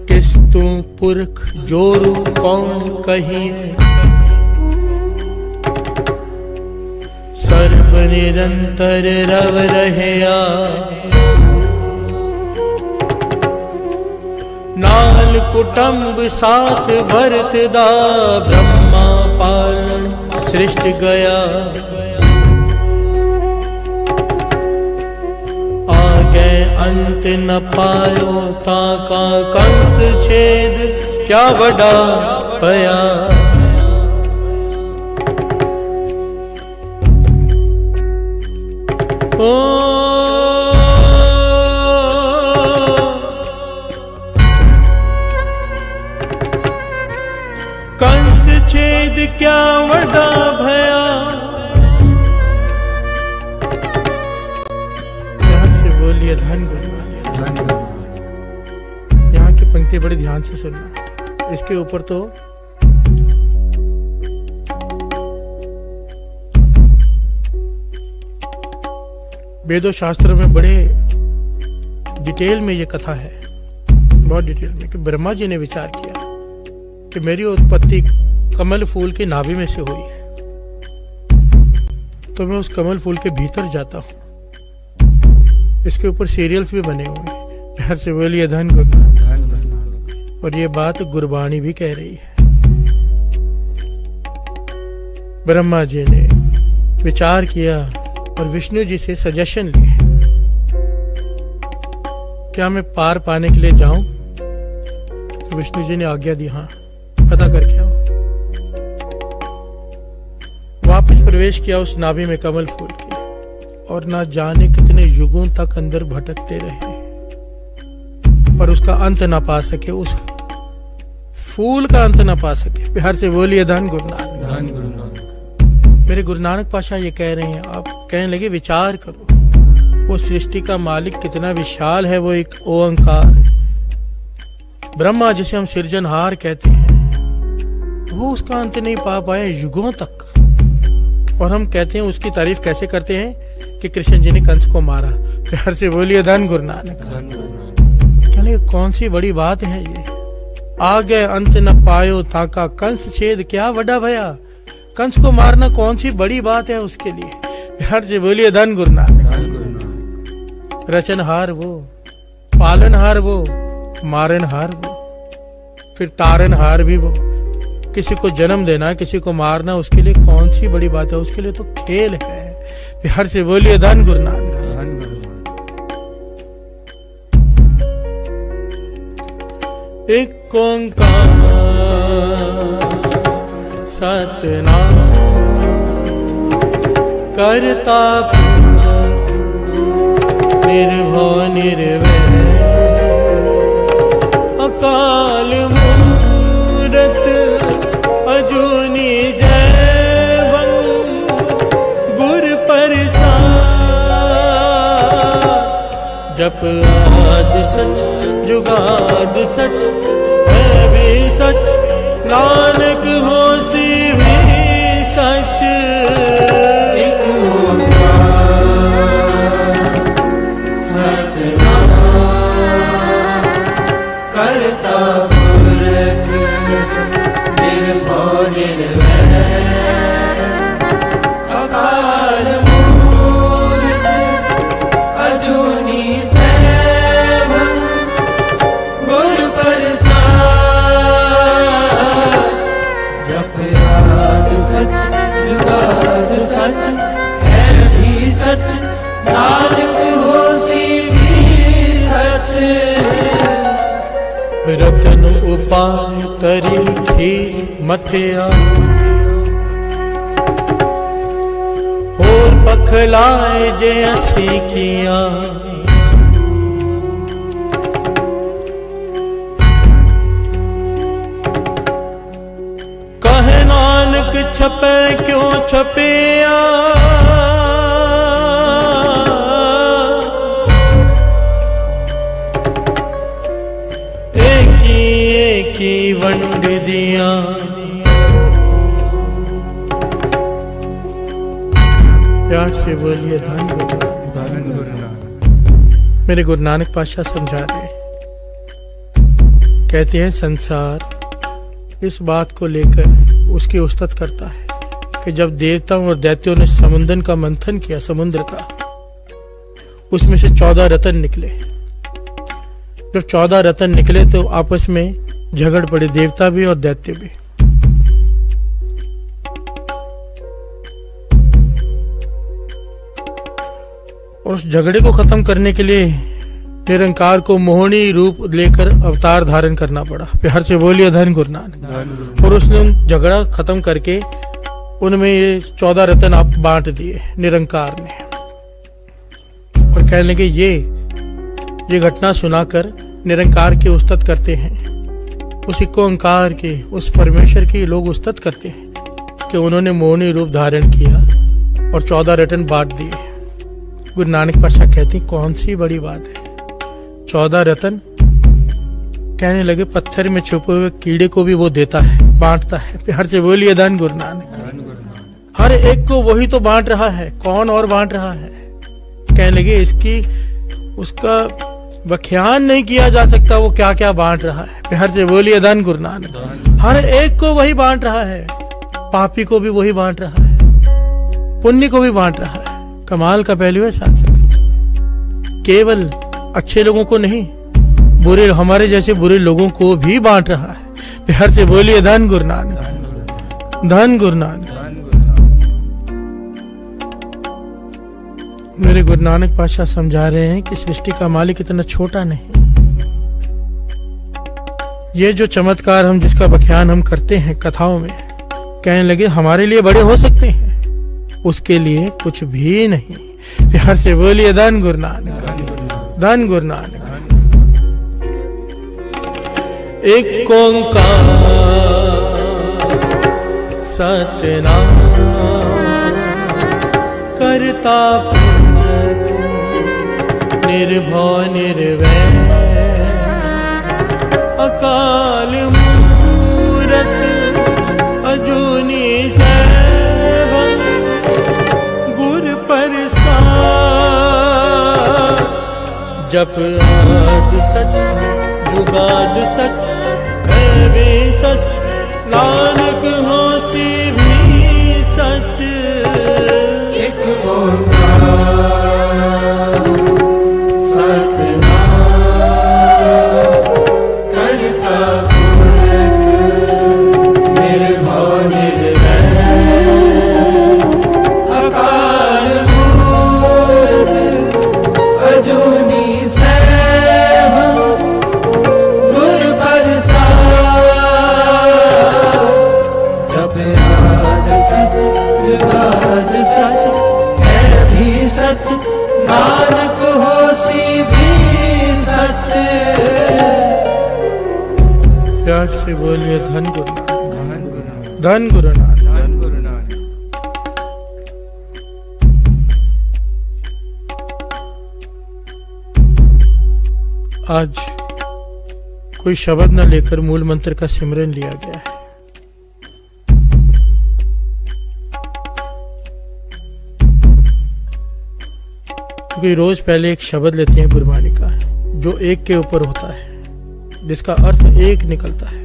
किस तू पुरख जोरू कौन कहिए। सर्व निरंतर रव रहया नाल कुटुंब साथ भरत दा ब्रह्मा पालन सृष्टि गया। आगे अंत न पायो ताका कंस छेद क्या बड़ा पया। कंस छेद क्या बड़ा भया। यहाँ से बोलिए धन गुरु। यहाँ की पंक्ति बड़ी ध्यान से सुनना। इसके ऊपर तो वेदों शास्त्रों में बड़े डिटेल में ये कथा है, बहुत डिटेल में, कि ब्रह्मा जी ने विचार किया कि मेरी उत्पत्ति कमल फूल के नाभि में से हुई है, तो मैं उस कमल फूल के भीतर जाता हूँ। इसके ऊपर सीरियल्स भी बने हुए हैं। प्यार से बोलिए धन गुरु। और ये बात गुरबाणी भी कह रही है। ब्रह्मा जी ने विचार किया और विष्णु जी से सजेशन लिए, क्या मैं पार पाने के लिए जाऊं? तो विष्णु जी ने आज्ञा दी, हाँ पता करके आओ। वापस प्रवेश किया उस नाभि में कमल फूल के, और ना जाने कितने युगों तक अंदर भटकते रहे, पर उसका अंत ना पा सके, उस फूल का अंत ना पा सके। प्यार से बोलिए धन गुरु नानक। धन गुरु नानक। मेरे गुरु नानक पातशाह ये कह रहे हैं, आप कहने लगे विचार करो, वो सृष्टि का मालिक कितना विशाल है, वो एक ओंकार है। ब्रह्मा जिसे हम सृजनहार कहते हैं, वो उसका अंत नहीं पा पाया युगों तक, और हम कहते हैं, उसकी तारीफ कैसे करते हैं कि कृष्ण जी ने कंस को मारा। प्यार से बोलिए धन गुरु नानक। कहने कौन सी बड़ी बात है ये, आगे अंत न पायो ताका कंस छेद क्या वडा भया। कंस को मारना कौन सी बड़ी बात है उसके लिए। प्यार से बोलिए धन गुरु नानक। रचनहार वो, पालनहार वो, मारनहार वो, फिर तारनहार भी वो। किसी को जन्म देना, किसी को मारना, उसके लिए कौन सी बड़ी बात है, उसके लिए तो खेल है। प्यार से बोलिए धन गुरु नानक। एक ओंकार सतनाम करता निर्भव निर्वैर अकाल मूरत अजूनी जैवं गुर प्रसाद जप आद सच जुगाद सच है भी सच नानक होसी भी सच। करता पुरख निर्भव निर्वैर अकाल मूरत अजूनी सैभं गुर प्रसाद जप आद सच जुगाद सच है भी सच नानक होसी भी सच। रतन उपाय तरी थी मथिया होर पखलाए जे असी किया। कहे नानक छपे क्यों छपिया की वंड दिया। प्यार से बोलिए धन गुरु नानक। मेरे गुरु नानक पातशाह समझा रहे, कहते हैं संसार इस बात को लेकर उसकी उस्तत करता है कि जब देवताओं और दैत्यों ने समुद्र का मंथन किया, समुद्र का, उसमें से 14 रत्न निकले। जब 14 रत्न निकले तो आपस में झगड़ पड़े, देवता भी और दैत्य भी। और उस झगड़े को खत्म करने के लिए निरंकार को मोहनी रूप लेकर अवतार धारण करना पड़ा। प्यार से बोलिए धन गुरु नानक। और उसने झगड़ा खत्म करके उनमें ये 14 रत्न आप बांट दिए निरंकार ने। और कहने लगे ये घटना सुनाकर निरंकार की उस्तत करते हैं, उसी ओंकार के, उस परमेश्वर की लोग उस्तत करते हैं कि उन्होंने मोहनी रूप धारण किया और 14 रत्न बांट दिए। गुरु नानक पातशाह कहते हैं कौन सी बड़ी बात है 14 रत्न। कहने लगे पत्थर में छुपे हुए कीड़े को भी वो देता है, बांटता है। प्यार से बोलिए धन गुरु नानक। हर एक को वही तो बांट रहा है, कौन और बांट रहा है। कहने लगे इसकी उसका व्याख्यान नहीं किया जा सकता, वो क्या क्या बांट रहा है। प्यार से बोलिए धन गुरु नानक। हर एक को वही बांट रहा है, पापी को भी वही बांट रहा है, पुण्य को भी बांट रहा है। कमाल का पहलू है साथ संगत, केवल अच्छे लोगों को नहीं, बुरे, हमारे जैसे बुरे लोगों को भी बांट रहा है। प्यार से बोलिए धन गुरु नानक। धन गुरु नानक। मेरे गुरु नानक पातशाह समझा रहे हैं कि सृष्टि का मालिक इतना छोटा नहीं। ये जो चमत्कार हम जिसका व्याख्यान हम करते हैं कथाओं में, कहने लगे हमारे लिए बड़े हो सकते हैं, उसके लिए कुछ भी नहीं। प्यार से बोलिए धन गुरु नानक, धन गुरु नानक। एक ओंकार सतनाम करता पुरख निर्भय निर्वैर अकाल मूरत अजूनी सैभं गुर प्रसाद। जप आदि सच जुगाद सच है भी सच, नानक होसी भी सच। एक ओंकार सतनाम करता पुरख निर्भय निर्वैर अकाल मूरत अजूनी सैभं गुर प्रसाद। जप आद सच जुगाद सच है भी सच, नानक होसी भी सच। प्यार से बोलिए धन गुरु नानक, धन गुरु नानक। आज कोई शब्द न लेकर मूल मंत्र का सिमरन लिया गया है। क्योंकि रोज पहले एक शब्द लेते हैं गुरबानी का, जो एक के ऊपर होता है, जिसका अर्थ एक निकलता है,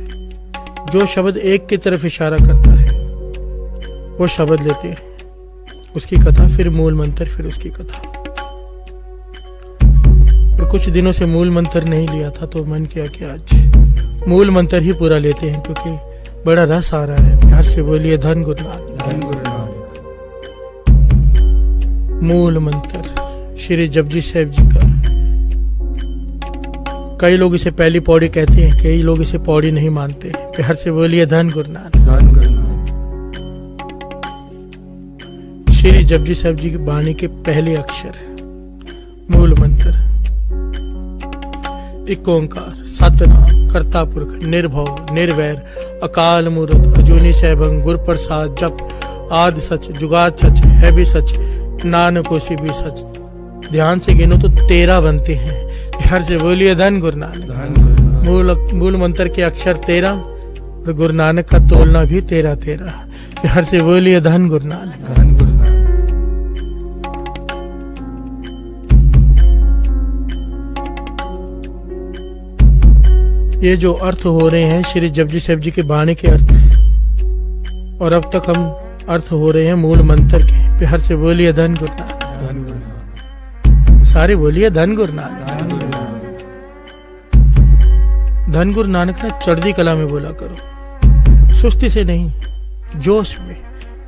जो शब्द एक की तरफ इशारा करता है वो शब्द लेते हैं, उसकी कथा, फिर मूल मंत्र, फिर उसकी कथा। और कुछ दिनों से मूल मंत्र नहीं लिया था तो मन किया कि आज मूल मंत्र ही पूरा लेते हैं, क्योंकि बड़ा रस आ रहा है। प्यार से बोलिए धन गुरु नानक, धन गुरु नानक। मूल मंत्र श्री जपजी साहिब जी का। कई लोग इसे पहली पौड़ी कहते हैं, कई लोग इसे पौड़ी नहीं मानते। प्यार से बोलिए धन गुरु नानक, धन गुरु नानक। श्री जपजी साहिब जी की वाणी के पहले अक्षर मूल मंत्र। एक ओंकार सतनाम करता पुरख निर्भव निर्वैर अकाल मूरत अजूनी सैभं गुर प्रसाद। जप आदि सच जुगाद सच है भी सच, नानक होसी भी सच। ध्यान से गिनो तो 13 बनते हैं। प्यार से बोलिए धन गुरु नानक। मूल मंत्र के अक्षर 13 और गुरु नानक का तोलना भी 13-13। प्यार से बोलिए धन गुरु नानक, धन गुरु नानक। ये जो अर्थ हो रहे हैं श्री जपजी साहिब जी के वाणी के अर्थ, और अब तक हम अर्थ हो रहे हैं मूल मंत्र के। प्यार से बोलिए धन गुरु नानक, धन गुरु नानक। सारे बोलिए धन गुरु नानक। धन गुरु नानक। धन गुरु नानक ने चढ़ती कला में बोला करो, सुस्ती से नहीं, जोश में।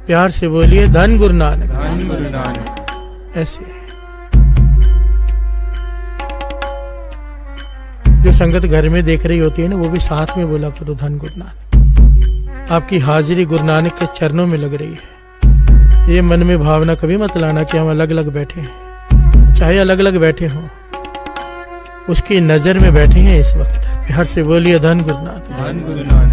प्यार से बोलिए धन गुरु नानक, धन गुरु नानक। ऐसे जो संगत घर में देख रही होती है ना, वो भी साथ में बोला करो धन गुरु नानक। आपकी हाजिरी गुरु नानक के चरणों में लग रही है। ये मन में भावना कभी मत लाना कि हम अलग अलग बैठे हैं। चाहे अलग अलग बैठे हों, उसकी नजर में बैठे हैं इस वक्त। प्यार से बोलिए धन गुरु नानक, धन गुरु नानक।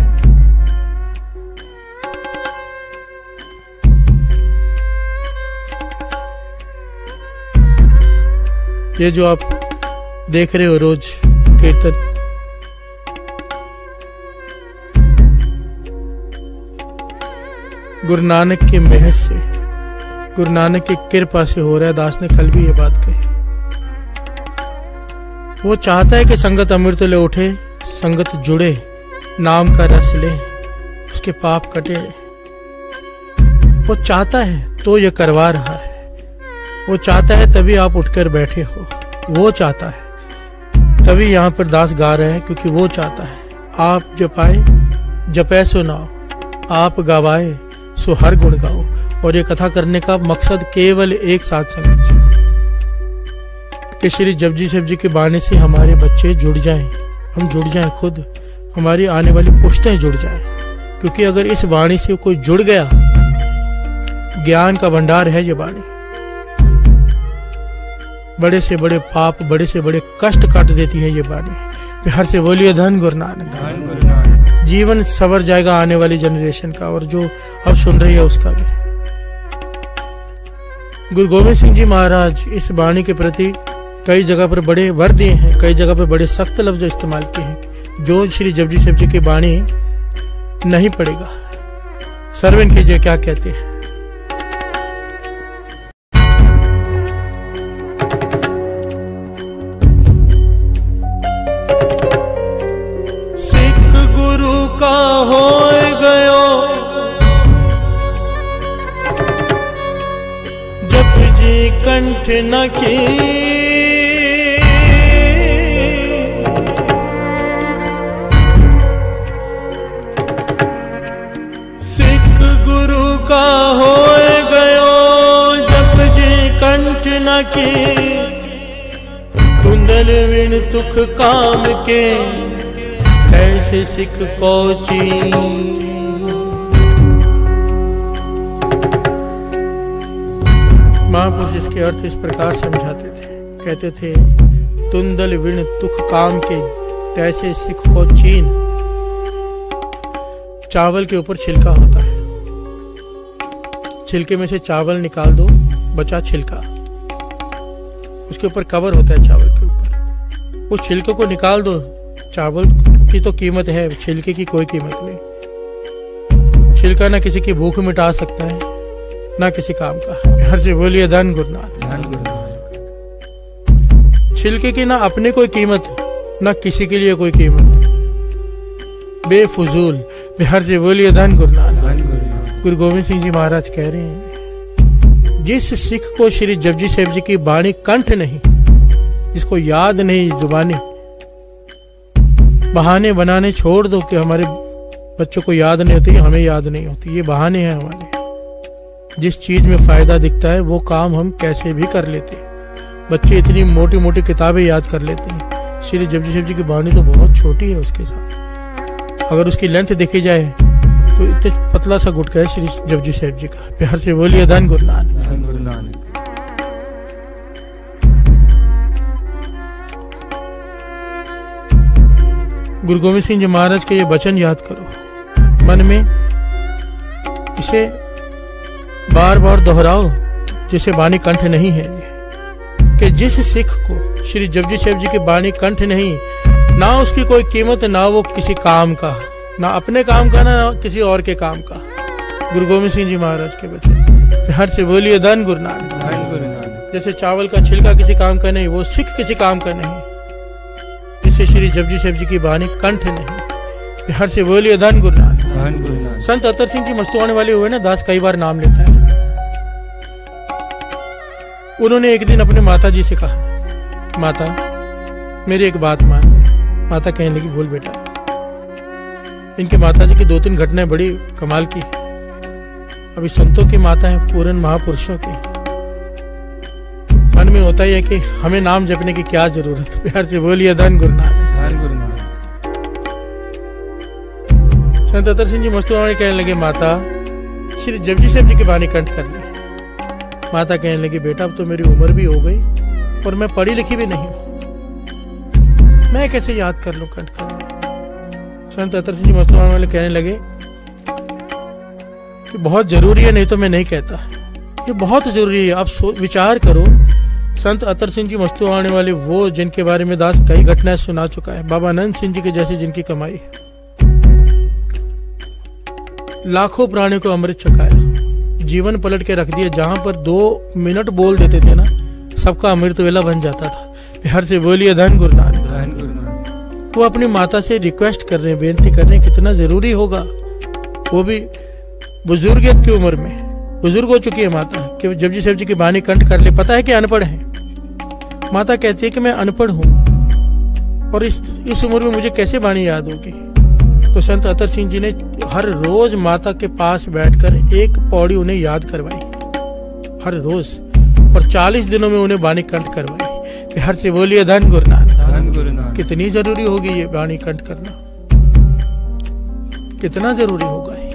ये जो आप देख रहे हो रोज कीर्तन, गुरु नानक की मेहर से, गुरु नानक की कृपा से हो रहा है। दास ने कल भी ये बात कही। वो चाहता है कि संगत अमृत ले उठे, संगत जुड़े, नाम का रस ले, उसके पाप कटे। वो चाहता है तो ये करवा रहा है। वो चाहता है तभी आप उठकर बैठे हो। वो चाहता है तभी यहाँ पर दास गा रहे हैं, क्योंकि वो चाहता है। आप जपाए जपै सो नाओ, आप गवाए सो हर गुण गाओ। और ये कथा करने का मकसद केवल एक साथ संगत कि श्री जपजी साहिब जी की वाणी से हमारे बच्चे जुड़ जाएं, हम जुड़ जाएं, खुद हमारी आने वाली पुश्तें जुड़ जाएं। क्योंकि अगर इस वाणी से कोई जुड़ गया ज्ञान का भंडार है ये वाणी। बड़े से बड़े पाप, बड़े से बड़े कष्ट काट देती है ये वाणी। प्यार से बोलिए धन गुरु नानक। धन गुरु नानक। जीवन सवर जाएगा आने वाली जनरेशन का, और जो अब सुन रही है उसका भी। गुरु गोविंद सिंह जी महाराज इस वाणी के प्रति कई जगह पर बड़े वर दिए हैं, कई जगह पर बड़े सख्त लफ्ज इस्तेमाल किए हैं। जो श्री जपजी साहिब जी की वाणी नहीं पड़ेगा, सर्वन कीजिए क्या कहते हैं। सिख गुरु का होए गयो जपजी कंठ न की, का होए गयो जपजी कंठ न की, कुंदल विण तुख काम के ऐसे सिख कोची। महापुरुष इसके अर्थ इस प्रकार समझाते थे, कहते थे तुंदल विण तुख काम के तैसे सिख को चीन। चावल के ऊपर छिलका होता है, छिलके में से चावल निकाल दो, बचा छिलका, उसके ऊपर कवर होता है चावल के ऊपर, उस छिलके को निकाल दो। चावल की तो कीमत है, छिलके की कोई कीमत नहीं। छिलका ना किसी की भूख मिटा सकता है, ना किसी काम का। हर से बोलिए धन गुरु नानक। छिलके की ना अपने कोई कीमत, ना किसी के लिए कोई कीमत, बेफुजूल। बिहार से बोलिए धन गुरु नानक। गुरु गोविंद सिंह जी महाराज कह रहे हैं, जिस सिख को श्री जपजी साहिब जी की वाणी कंठ नहीं, जिसको याद नहीं जुबानी, बहाने बनाने छोड़ दो कि हमारे बच्चों को याद नहीं होती, हमें याद नहीं होती, ये बहाने हैं हमारे। जिस चीज में फायदा दिखता है वो काम हम कैसे भी कर लेते हैं। बच्चे इतनी मोटी मोटी किताबें याद कर लेते हैं, श्री जपजी साहिब जी की वाणी तो बहुत छोटी है। उसके साथ अगर उसकी लेंथ देखी जाए तो इतने पतला सा गुटका है श्री जपजी साहिब जी का। प्यार से बोलिए धन गुरु नानक। धन गुरु नानक। गुरु गोविंद सिंह जी महाराज के ये वचन याद करो, मन में इसे बार बार दोहराओ, जिसे वाणी कंठ नहीं है, कि जिस सिख को श्री जपजी साहिब जी की वाणी कंठ नहीं, ना उसकी कोई कीमत, ना वो किसी काम का, ना अपने काम का, ना किसी और के काम का। गुरु गोविंद सिंह जी महाराज के वचन। हर से बोलिए धन गुरु नानक। धन गुरु नानक। जैसे चावल का छिलका किसी काम का नहीं, वो सिख किसी काम का नहीं, जिससे श्री जपजी साहिब जी की वाणी कंठ नहीं। हर से बोलिए धन गुरु नानक। धन गुरु नानक। संत अतर सिंह जी मस्तुआने वाले हुए ना, दास कई बार नाम लेता है। उन्होंने एक दिन अपने माता जी से कहा, माता मेरी एक बात मान ले। माता कहने लगी, बोल बेटा। इनके माता जी की 2-3 घटनाएं बड़ी कमाल की है। अभी संतों की माता है, पूर्ण महापुरुषों की। मन में होता ही है कि हमें नाम जपने की क्या जरूरत है। प्यार से बोलिए धन गुरु नानक। धन गुरु नानक। संत अतर सिंह जी मस्तुआने कहने लगे, माता श्री जपजी साहिब जी की वाणी कंठ कर ले। माता कहने लगी, बेटा अब तो मेरी उम्र भी हो गई और मैं पढ़ी लिखी भी नहीं हूं, मैं कैसे याद कर लूं कंठ कर ले। संत अतर सिंह जी मस्तुआने वाले कहने लगे कि बहुत जरूरी है, नहीं तो मैं नहीं कहता, ये बहुत जरूरी है। आप विचार करो। संत अतर सिंह जी मस्तुआने वाले वो जिनके बारे में दास कई घटनाएं सुना चुका है। बाबा आनंद सिंह जी के जैसे जिनकी कमाई है, लाखों प्राणियों को अमृत छकाया, जीवन पलट के रख दिया। जहां पर 2 मिनट बोल देते थे ना, सबका अमृत वेला बन जाता था। हर से बोलिए धन गुरु नानक। धन गुरु नानक। वो अपनी माता से रिक्वेस्ट कर रहे हैं, बेनती कर रहे हैं, कितना जरूरी होगा, वो भी बुजुर्गियत की उम्र में, बुजुर्ग हो चुकी है माता, कि जपजी साहिब जी की वाणी कंठ कर ले। पता है कि अनपढ़ है। माता कहती है कि मैं अनपढ़ हूं और इस उम्र में मुझे कैसे वाणी याद होगी। तो संत अतर सिंह जी ने हर रोज माता के पास बैठकर एक पौड़ी उन्हें याद करवाई, हर रोज, और 40 दिनों में उन्हें वाणी कंठ करवाई। हर से बोलिए धन गुरु नानक। धन गुरु नानक। कितनी जरूरी होगी ये वाणी कंठ करना, कितना जरूरी होगा ये।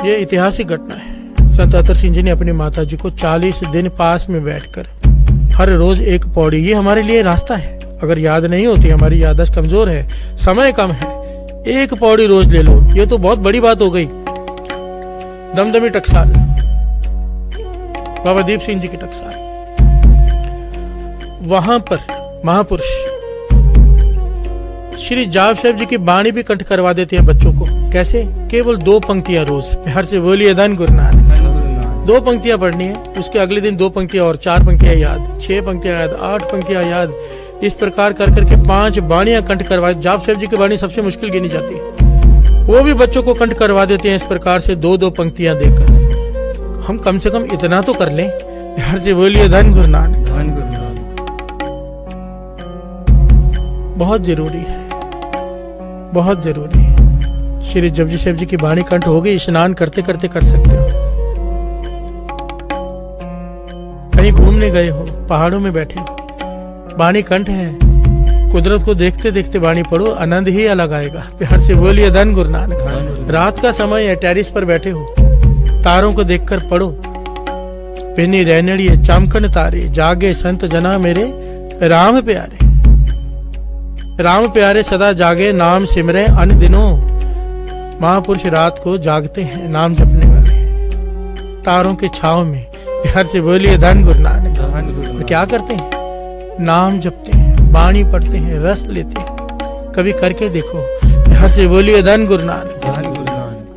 ये ऐतिहासिक घटना है। संत अतर सिंह जी ने अपनी माता जी को 40 दिन पास में बैठकर हर रोज एक पौड़ी, ये हमारे लिए रास्ता है। अगर याद नहीं होती, हमारी याददाश्त कमजोर है, समय कम है, एक पौड़ी रोज ले लो, ये तो बहुत बड़ी बात हो गई। दमदमी टकसाल, बाबा दीप सिंह जी की टकसाल, वहां पर महापुरुष श्री जाप साहब जी की बाणी भी कंठ करवा देते हैं बच्चों को। कैसे? केवल 2 पंक्तियां रोज, प्यार से बोलिए धन गुरु नानक। 2 पंक्तियां पढ़नी है, उसके अगले दिन 2 पंक्तियां और 4 पंक्तियां याद, 6 पंक्तियां याद, 8 पंक्तियां याद, इस प्रकार कर करके 5 बाणियां कंठ करवा। जाप साहब जी की बाणी सबसे मुश्किल गिनी जाती है, वो भी बच्चों को कंठ करवा देते हैं इस प्रकार से 2-2 पंक्तियां देकर। हम कम से कम इतना तो कर लें, प्यार से बोलिए धन गुरु नानक। धन गुरु नानक। बहुत जरूरी है, बहुत जरूरी है। श्री जपजी साहब जी की बाणी कंठ हो गई, स्नान करते करते कर सकते हो। कहीं घूमने गए हो, पहाड़ों में बैठे हो, बाणी कंठ है, कुदरत को देखते देखते बाणी पढ़ो, आनंद ही अलग आएगा। प्यार से बोलिए धन गुरु नानक। रात का समय है, टेरिस पर बैठे हो, तारों को देखकर पढ़ो। पिनी रैनड़िए चमकन तारे, जागे संत जना मेरे राम प्यारे। राम प्यारे सदा जागे, नाम सिमरे अन दिनों। महापुरुष रात को जागते हैं, नाम जपने वाले तारों के छाव में। प्यार से बोलिए धन गुरु नानक। और क्या करते हैं? नाम जपते हैं, बाणी पढ़ते हैं, रस लेते हैं। कभी करके देखो। प्यार से बोलिए धन गुरु नानक।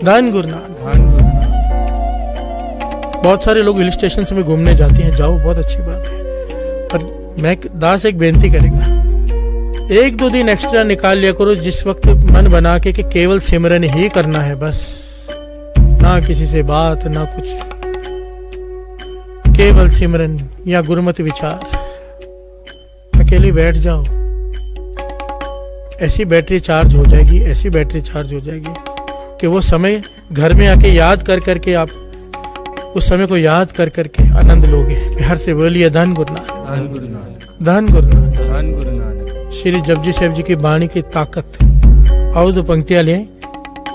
धन गुरु नानक। बहुत सारे लोग हिल स्टेशन में घूमने जाते हैं, जाओ, बहुत अच्छी बात है। पर मैं दास एक बेनती करेगा, 1-2 दिन एक्स्ट्रा निकाल लिया करो, जिस वक्त मन बना के कि केवल सिमरन ही करना है, बस ना किसी से बात ना कुछ, केवल सिमरन या गुरुमत विचार। अकेले बैठ जाओ, ऐसी बैटरी चार्ज हो जाएगी, ऐसी बैटरी चार्ज हो जाएगी कि वो समय घर में आके याद कर करके आप उस समय को याद कर करके आनंद लोगे। प्यार से बोलिए धन गुरु नानक। धन गुरु नानक। धन गुरु नानक। धन गुरु नानक। श्री जपजी साहब जी की बाणी की ताकत। आओ 2 पंक्तियां लें,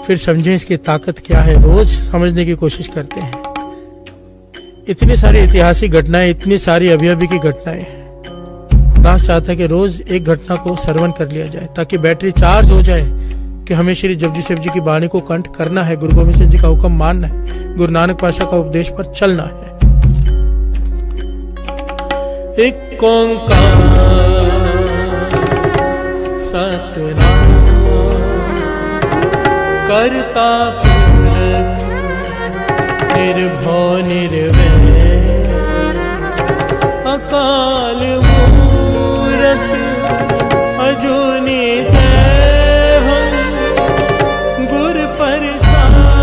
फिर समझें इसकी ताकत क्या है। रोज समझने की कोशिश करते हैं। इतनी सारी ऐतिहासिक घटनाएं, इतनी सारी अभी की घटनाएं, दास चाहता है कि रोज एक घटना को श्रवण कर लिया जाए, ताकि बैटरी चार्ज हो जाए कि हमें श्री जपजी साहब जी की बाणी को कंठ करना है, गुरु गोविंद सिंह जी का हुक्म मानना है, गुरु नानक पातशाह का उपदेश पर चलना है। एक ओंकार सतनाम करता पुरख निर्भय निर्वैर अकाल मूरत अजूनी सैभं गुर प्रसाद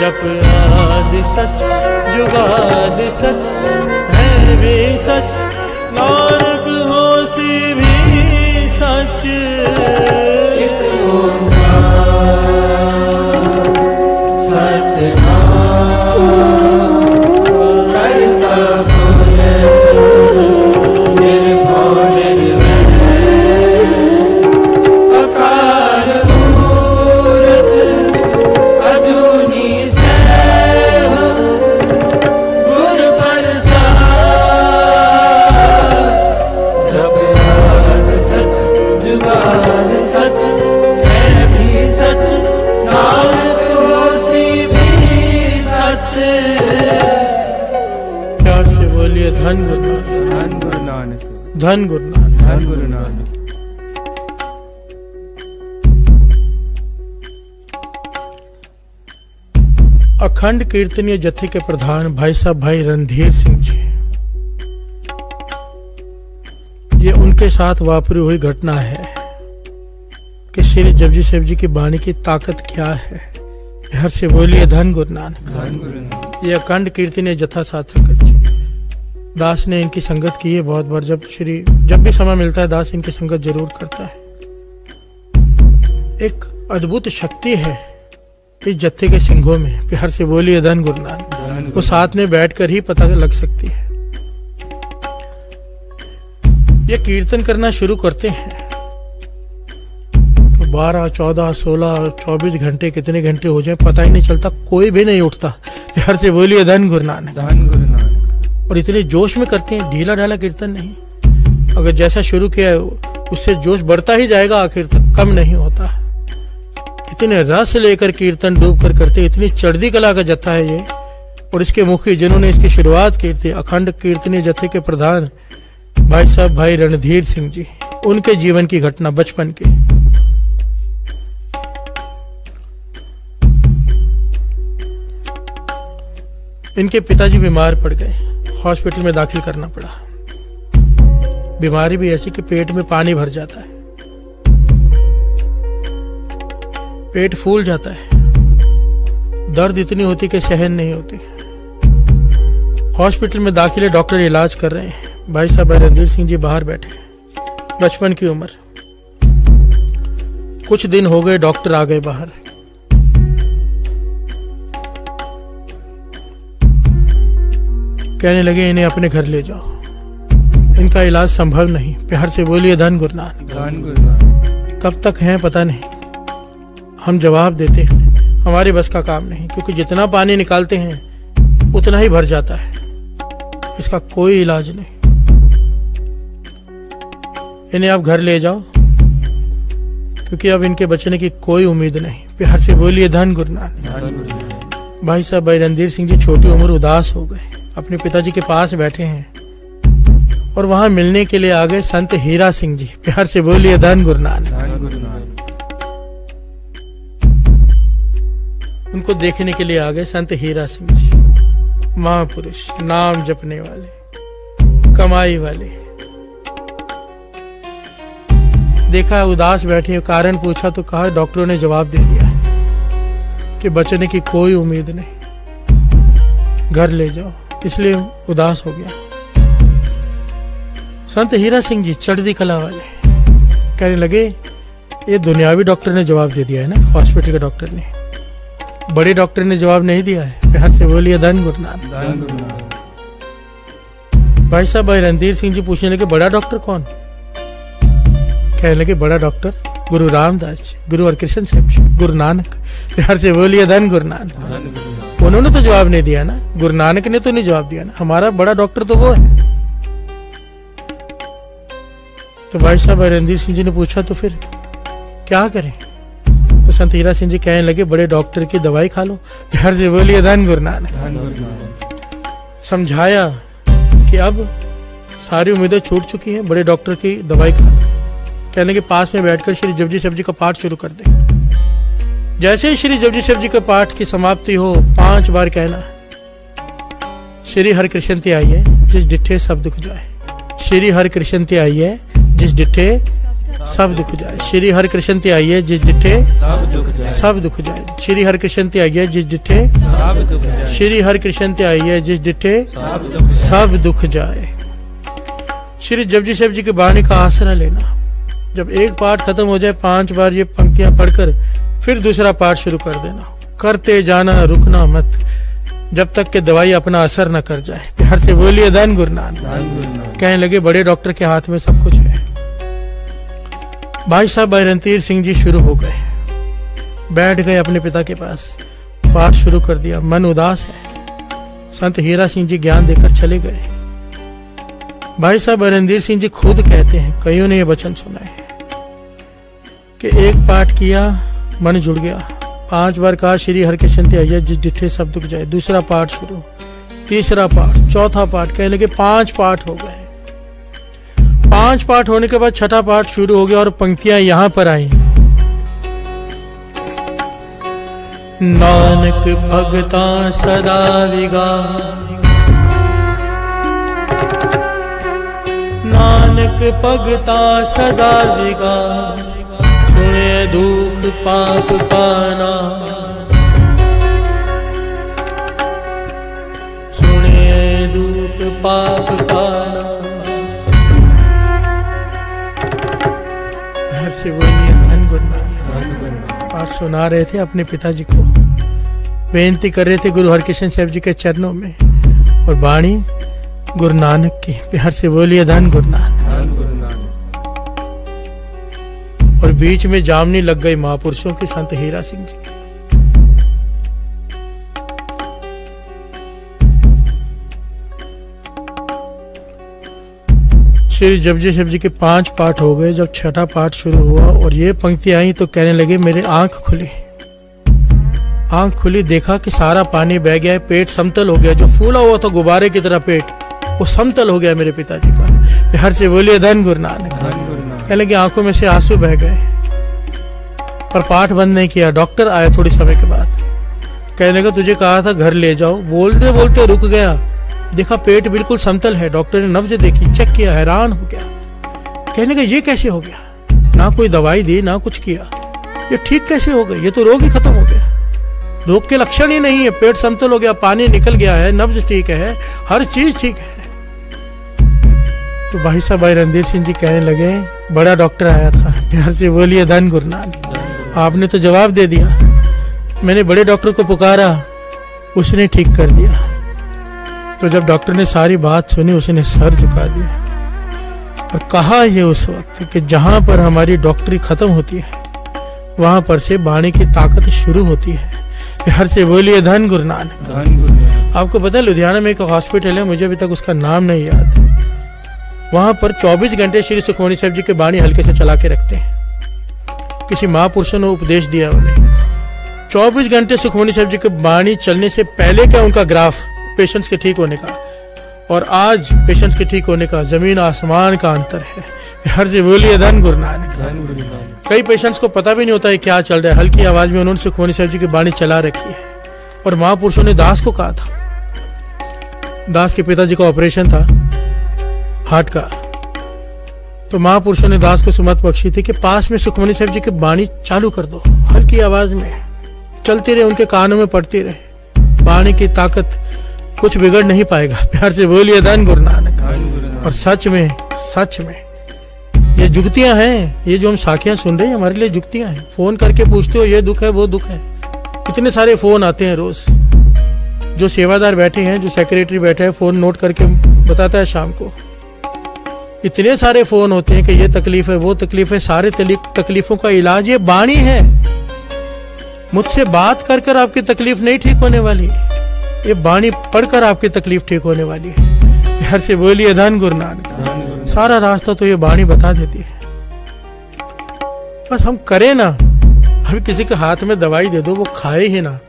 जप आदि सच जुगाद सच है भी सच नानक होसी भी सच। धन गुरु नानक। धन गुरु नानक। धन गुरु नानक। अखंड कीर्तनीय जत्थे के प्रधान भाई साहब भाई रणधीर सिंह जी, ये उनके साथ वापरी हुई घटना है कि श्री जपजी साहब जी की बाणी की ताकत क्या है। हर से बोलिए धन गुरु नानक। धन गुरु नानक। ये अखंड कीर्तनीय जत्था साथ संगत जी, दास ने इनकी संगत की है बहुत बार। जब भी समय मिलता है दास इनकी संगत जरूर करता है। एक अद्भुत शक्ति है इस जत्थे के सिंहों में। प्यार से बोलिए धन गुरु नानक। वो साथ में बैठकर ही पता लग सकती है। ये कीर्तन करना शुरू करते हैं तो 12, 14, 16, 24 घंटे कितने घंटे हो जाए पता ही नहीं चलता, कोई भी नहीं उठता। प्यार से बोलिए धन गुरु नानक। धन गुरु नानक। और इतने जोश में करते हैं, ढीला ढाला कीर्तन नहीं। अगर जैसा शुरू किया है उससे जोश बढ़ता ही जाएगा, आखिर तक कम नहीं होता। इतने रस लेकर कीर्तन डूब कर करते, इतनी चढ़ती कला का जत्था है ये। और इसके मुखी जिन्होंने इसकी शुरुआत की थी, अखंड कीर्तनीय जत्थे के प्रधान भाई साहब भाई रणधीर सिंह जी, उनके जीवन की घटना बचपन की। इनके पिताजी बीमार पड़ गए, हॉस्पिटल में दाखिल करना पड़ा। बीमारी भी ऐसी कि पेट में पानी भर जाता है, पेट फूल जाता है, दर्द इतनी होती कि सहन नहीं होती। हॉस्पिटल में दाखिल है, डॉक्टर इलाज कर रहे हैं। भाई साहब रणधीर सिंह जी बाहर बैठे, बचपन की उम्र। कुछ दिन हो गए, डॉक्टर आ गए बाहर। कहने लगे इन्हें अपने घर ले जाओ, इनका इलाज संभव नहीं। प्यार से बोलिए धन गुरु नानक। धन गुरु नानक। कब तक हैं पता नहीं, हम जवाब देते हैं हमारे बस का काम नहीं, क्योंकि जितना पानी निकालते हैं उतना ही भर जाता है, इसका कोई इलाज नहीं। इन्हें आप घर ले जाओ, क्योंकि अब इनके बचने की कोई उम्मीद नहीं। प्यार से बोलिए धन गुरु नानक। भाई साहब भाई रणधीर सिंह जी छोटी उम्र उदास हो गए, अपने पिताजी के पास बैठे हैं और वहां मिलने के लिए आ गए संत हीरा सिंह जी। प्यार से बोलिए धन गुरु नानक। उनको देखने के लिए आ गए संत हीरा सिंह जी, महापुरुष, नाम जपने वाले, कमाई वाले। देखा उदास बैठे, कारण पूछा तो कहा डॉक्टरों ने जवाब दे दिया है कि बचने की कोई उम्मीद नहीं, घर ले जाओ। इसलिए उदास हो गया। संत हीरा सिंह जी चढ़ती कला वाले कहने लगे ये दुनियावी डॉक्टर ने जवाब दे दिया है ना, हॉस्पिटल के डॉक्टर ने, बड़े डॉक्टर ने जवाब नहीं दिया है। प्यार से बोलिए धन गुरु नानक। भाई साहब भाई रणधीर सिंह जी पूछने लगे बड़ा डॉक्टर कौन? कहने लगे बड़ा डॉक्टर गुरु रामदास जी, गुरु हरकृष्ण साहब जी, गुरु नानक। प्यार से बोलिए धन गुरु नानक। उन्होंने तो जवाब नहीं दिया ना, गुरु नानक ने तो नहीं जवाब दिया ना, हमारा बड़ा डॉक्टर तो वो है। तो भाई साहब रणधीर सिंह जी ने पूछा तो फिर क्या करें? तो संत हीरा सिंह जी कहने लगे बड़े डॉक्टर की दवाई खा लो। प्यार से बोलिए धन गुरु नानक। समझाया कि अब सारी उम्मीदें छूट चुकी हैं, बड़े डॉक्टर की दवाई खा लो। कहने के पास में बैठकर श्री जपजी साहब जी का पाठ शुरू कर दे। जैसे ही श्री जपजी साहब जी के पाठ की समाप्ति हो 5 बार कहना श्री हरि कृष्ण ते आइए जिस डिठे सब दुख जाए, श्री हरि कृष्ण ते आइए जिस डिठे सब दुख जाए, श्री हरि कृष्ण ते आइए जिस डिठे सब दुख जाए, श्री हरि कृष्ण ते आइए जिस डिठे श्री हरि कृष्ण ते आइए जिस डिठे सब दुख जाए। श्री जपजी साहब जी की वाणी का आसरा लेना। जब एक पाठ खत्म हो जाए 5 बार ये पंक्तियां पढ़कर फिर दूसरा पाठ शुरू कर देना। करते जाना, रुकना मत जब तक कि दवाई अपना असर न कर जाए। प्यार से बोलिए धन गुरु नानक। कहने लगे बड़े डॉक्टर के हाथ में सब कुछ है। भाई साहब भाई रणधीर सिंह जी शुरू हो गए, बैठ गए अपने पिता के पास, पाठ शुरू कर दिया। मन उदास है। संत हीरा सिंह जी ज्ञान देकर चले गए। भाई साहब रणधीर सिंह जी खुद कहते हैं, कईयों ने यह वचन सुना है कि एक पाठ किया मन जुड़ गया, 5 बार कहा श्री हरि कृष्ण ते आइए जिस डिठे सब दुख जाए, दूसरा पाठ शुरू, तीसरा पाठ, चौथा पाठ, कहने लगे 5 पाठ हो गए। 5 पाठ होने के बाद छठा पाठ शुरू हो गया और पंक्तियां यहां पर आई। नानक भगता सदा विगा, नानक भगता सदा विगा, सुने दुख पाप पाना, सुने दुख पाप पाना। घर से बोलिए धन गुरु नानक। पाठ सुना रहे थे अपने पिताजी को, बेनती कर रहे थे गुरु हरकृष्ण साहब जी के चरणों में, और वाणी गुरु नानक की। प्यार से बोलिए धन गुरु नानक। और बीच में जामनी लग गई महापुरुषों की, संत हीरा सिंह जी की। श्री जपजी शिव जी के 5 पाठ हो गए। जब 6ठा पाठ शुरू हुआ और ये पंक्ति आई तो कहने लगे मेरे आंख खुली। आंख खुली, देखा कि सारा पानी बह गया है, पेट समतल हो गया। जो फूला हुआ था गुब्बारे की तरह पेट, वो समतल हो गया मेरे पिताजी का। बिहार से बोलिए धन गुरु नानक। कहने लगे आंखों में से आंसू बह गए, पर पाठ बंद नहीं किया। डॉक्टर आया थोड़ी समय के बाद, कहने लगा तुझे कहा था घर ले जाओ। बोलते बोलते रुक गया, देखा पेट बिल्कुल समतल है। डॉक्टर ने नब्ज देखी, चेक किया, हैरान हो गया। कहने लगा ये कैसे हो गया? ना कोई दवाई दी ना कुछ किया, ये ठीक कैसे हो गया? ये तो रोग ही खत्म हो गया, रोग के लक्षण ही नहीं है। पेट समतल हो गया, पानी निकल गया है, नब्ज ठीक है, हर चीज ठीक है। तो भाई साहब भाई रणधीर सिंह जी कहने लगे बड़ा डॉक्टर आया था। प्यार से बोलिए धन गुरु नानक। आपने तो जवाब दे दिया। मैंने बड़े डॉक्टर को पुकारा, उसने ठीक कर दिया। तो जब डॉक्टर ने सारी बात सुनी, उसने सर झुका दिया और कहा ये उस वक्त कि जहां पर हमारी डॉक्टरी खत्म होती है, वहां पर से वाणी की ताकत शुरू होती है। हर से बोलिए धन गुरु नानक। आपको पता है लुधियाना में एक हॉस्पिटल है, मुझे अभी तक उसका नाम नहीं याद। वहां पर 24 घंटे श्री सुखमनी साहब जी के वाणी हल्के से चला के रखते हैं। किसी महापुरुषों ने उपदेश दिया उन्हें 24 घंटे सुखमनी साहब जी के वाणी चलने से पहले का उनका ग्राफ पेशेंट्स के ठीक होने का और आज पेशेंट्स के ठीक होने का जमीन आसमान का अंतर है। हर से बोलिए धन गुरु नानक। कई पेशेंट्स को पता भी नहीं होता है क्या चल रहा है। हल्की आवाज में उन्होंने सुखमनी साहब जी की वाणी चला रखी है। और महापुरुषों ने दास को कहा था, दास के पिताजी का ऑपरेशन था हार्ट का, तो महापुरुषों ने दास को सुमत बख्शी थी कि पास में सुखमनी साहब जी की वाणी चालू कर दो, हल्की आवाज में चलती रहे, उनके कानों में पड़ती रहे। वाणी की ताकत कुछ बिगड़ नहीं पाएगा। प्यार से बोलिए धन गुरु नानक। और सच में ये जुगतियां हैं, ये जो हम साखियां सुन रहे हैं हमारे लिए जुगतियां हैं। फोन करके पूछते हो ये दुख है वो दुख है, इतने सारे फोन आते हैं रोज। जो सेवादार बैठे हैं, जो सेक्रेटरी बैठे हैं, फोन नोट करके बताता है शाम को। इतने सारे फोन होते हैं कि ये तकलीफ है वो तकलीफ है। सारे तकलीफों का इलाज ये वाणी है। मुझसे बात कर कर आपकी तकलीफ नहीं ठीक होने वाली, ये वाणी पढ़कर आपकी तकलीफ ठीक होने वाली है। हर से बोलिए धन गुरु नानक। सारा रास्ता तो ये वाणी बता देती है, बस हम करें ना। अभी किसी के हाथ में दवाई दे दो, वो खाए ही ना,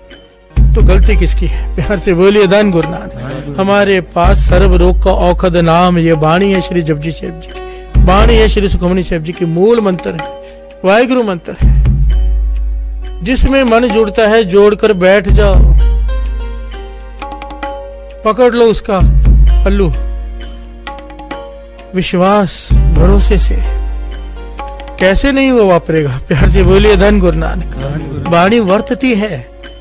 तो गलती किसकी है? प्यार से बोलिए धन गुरु नानक। हमारे पास सर्व रोग का औषध नाम ये वाणी है, श्री जपजी साहब जी की वाणी है, श्री सुखमनी साहब जी की मूल मंत्र है, वाहिगुरु मंत्र है। जिसमें मन जुड़ता है जोड़कर बैठ जाओ, पकड़ लो उसका पल्लू विश्वास भरोसे से, कैसे नहीं वो वापरेगा। प्यार से बोलिए धन गुरु नानक। वाणी वर्तती है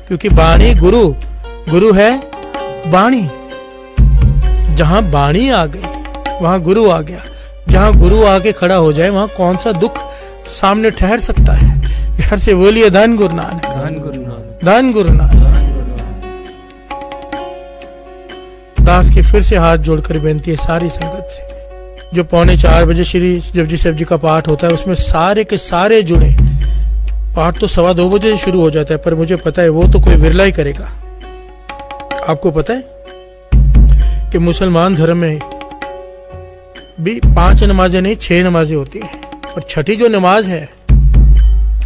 क्योंकि वाणी गुरु है वाणी। जहां वाणी आ गई वहां गुरु आ गया। जहां गुरु आके खड़ा हो जाए वहां कौन सा दुख सामने ठहर सकता है। प्यार से बोलिए धन गुरु नानक। धन गुरु नानक। दास की फिर से हाथ जोड़कर बेनती है सारी संगत से, जो 3:45 बजे श्री जपजी साहब जी का पाठ होता है उसमें सारे के सारे जुड़े। पाठ तो 2:15 बजे से शुरू हो जाता है, पर मुझे पता है वो तो कोई विरला ही करेगा। आपको पता है कि मुसलमान धर्म में भी 5 नमाजें नहीं 6 नमाजें होती है, और छठी जो नमाज है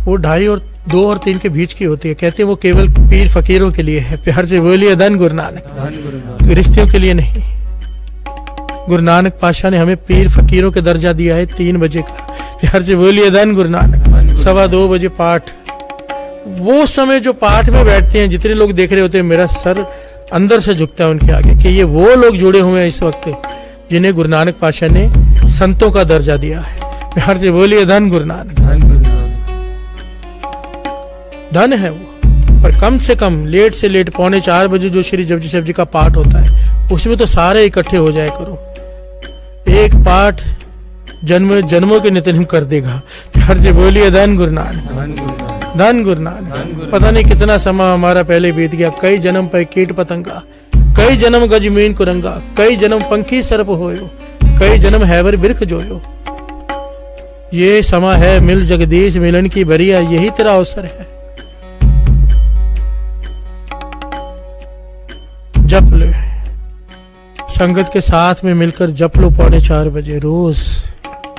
वो 2:30 और 2 और 3 के बीच की होती है। कहते हैं वो केवल पीर फकीरों के लिए है। प्यार से बोलिए धन गुरु नानक। रिश्तियों के लिए नहीं। गुरु नानक पातशाह ने हमें पीर फकीरों के दर्जा दिया है 3 बजे का। प्यार से बोलिए धन गुरु नानक। 2:15 बजे पाठ, वो समय जो पाठ में बैठते हैं, जितने लोग देख रहे होते हैं, मेरा सर अंदर से झुकता है उनके आगे कि ये वो लोग जुड़े हुए हैं इस वक्त जिन्हें गुरु नानक पातशाह ने संतों का दर्जा दिया है। प्यार से बोलिए धन गुरु नानक। धन है वो, पर कम से कम लेट से लेट 3:45 बजे जो श्री जपजी साहब जी का पाठ होता है उसमें तो सारे इकट्ठे हो जाए करो। एक पाठ जन्मों के नितिन कर देगा। प्यार से बोलिए धन गुरु नानक। धन गुरु नानक। पता नहीं कितना समय हमारा पहले बीत गया। कई जन्म पे कीट पतंगा, कई जन्म गजमीन कुरंगा, कई जन्म पंखी सर्प होयो, कई जन्म हैवर बिरख जोयो। ये समा है मिल जगदीश मिलन की बरिया, यही तेरा अवसर है। जप ले, संगत के साथ में मिलकर जप लो 3:45 बजे रोज।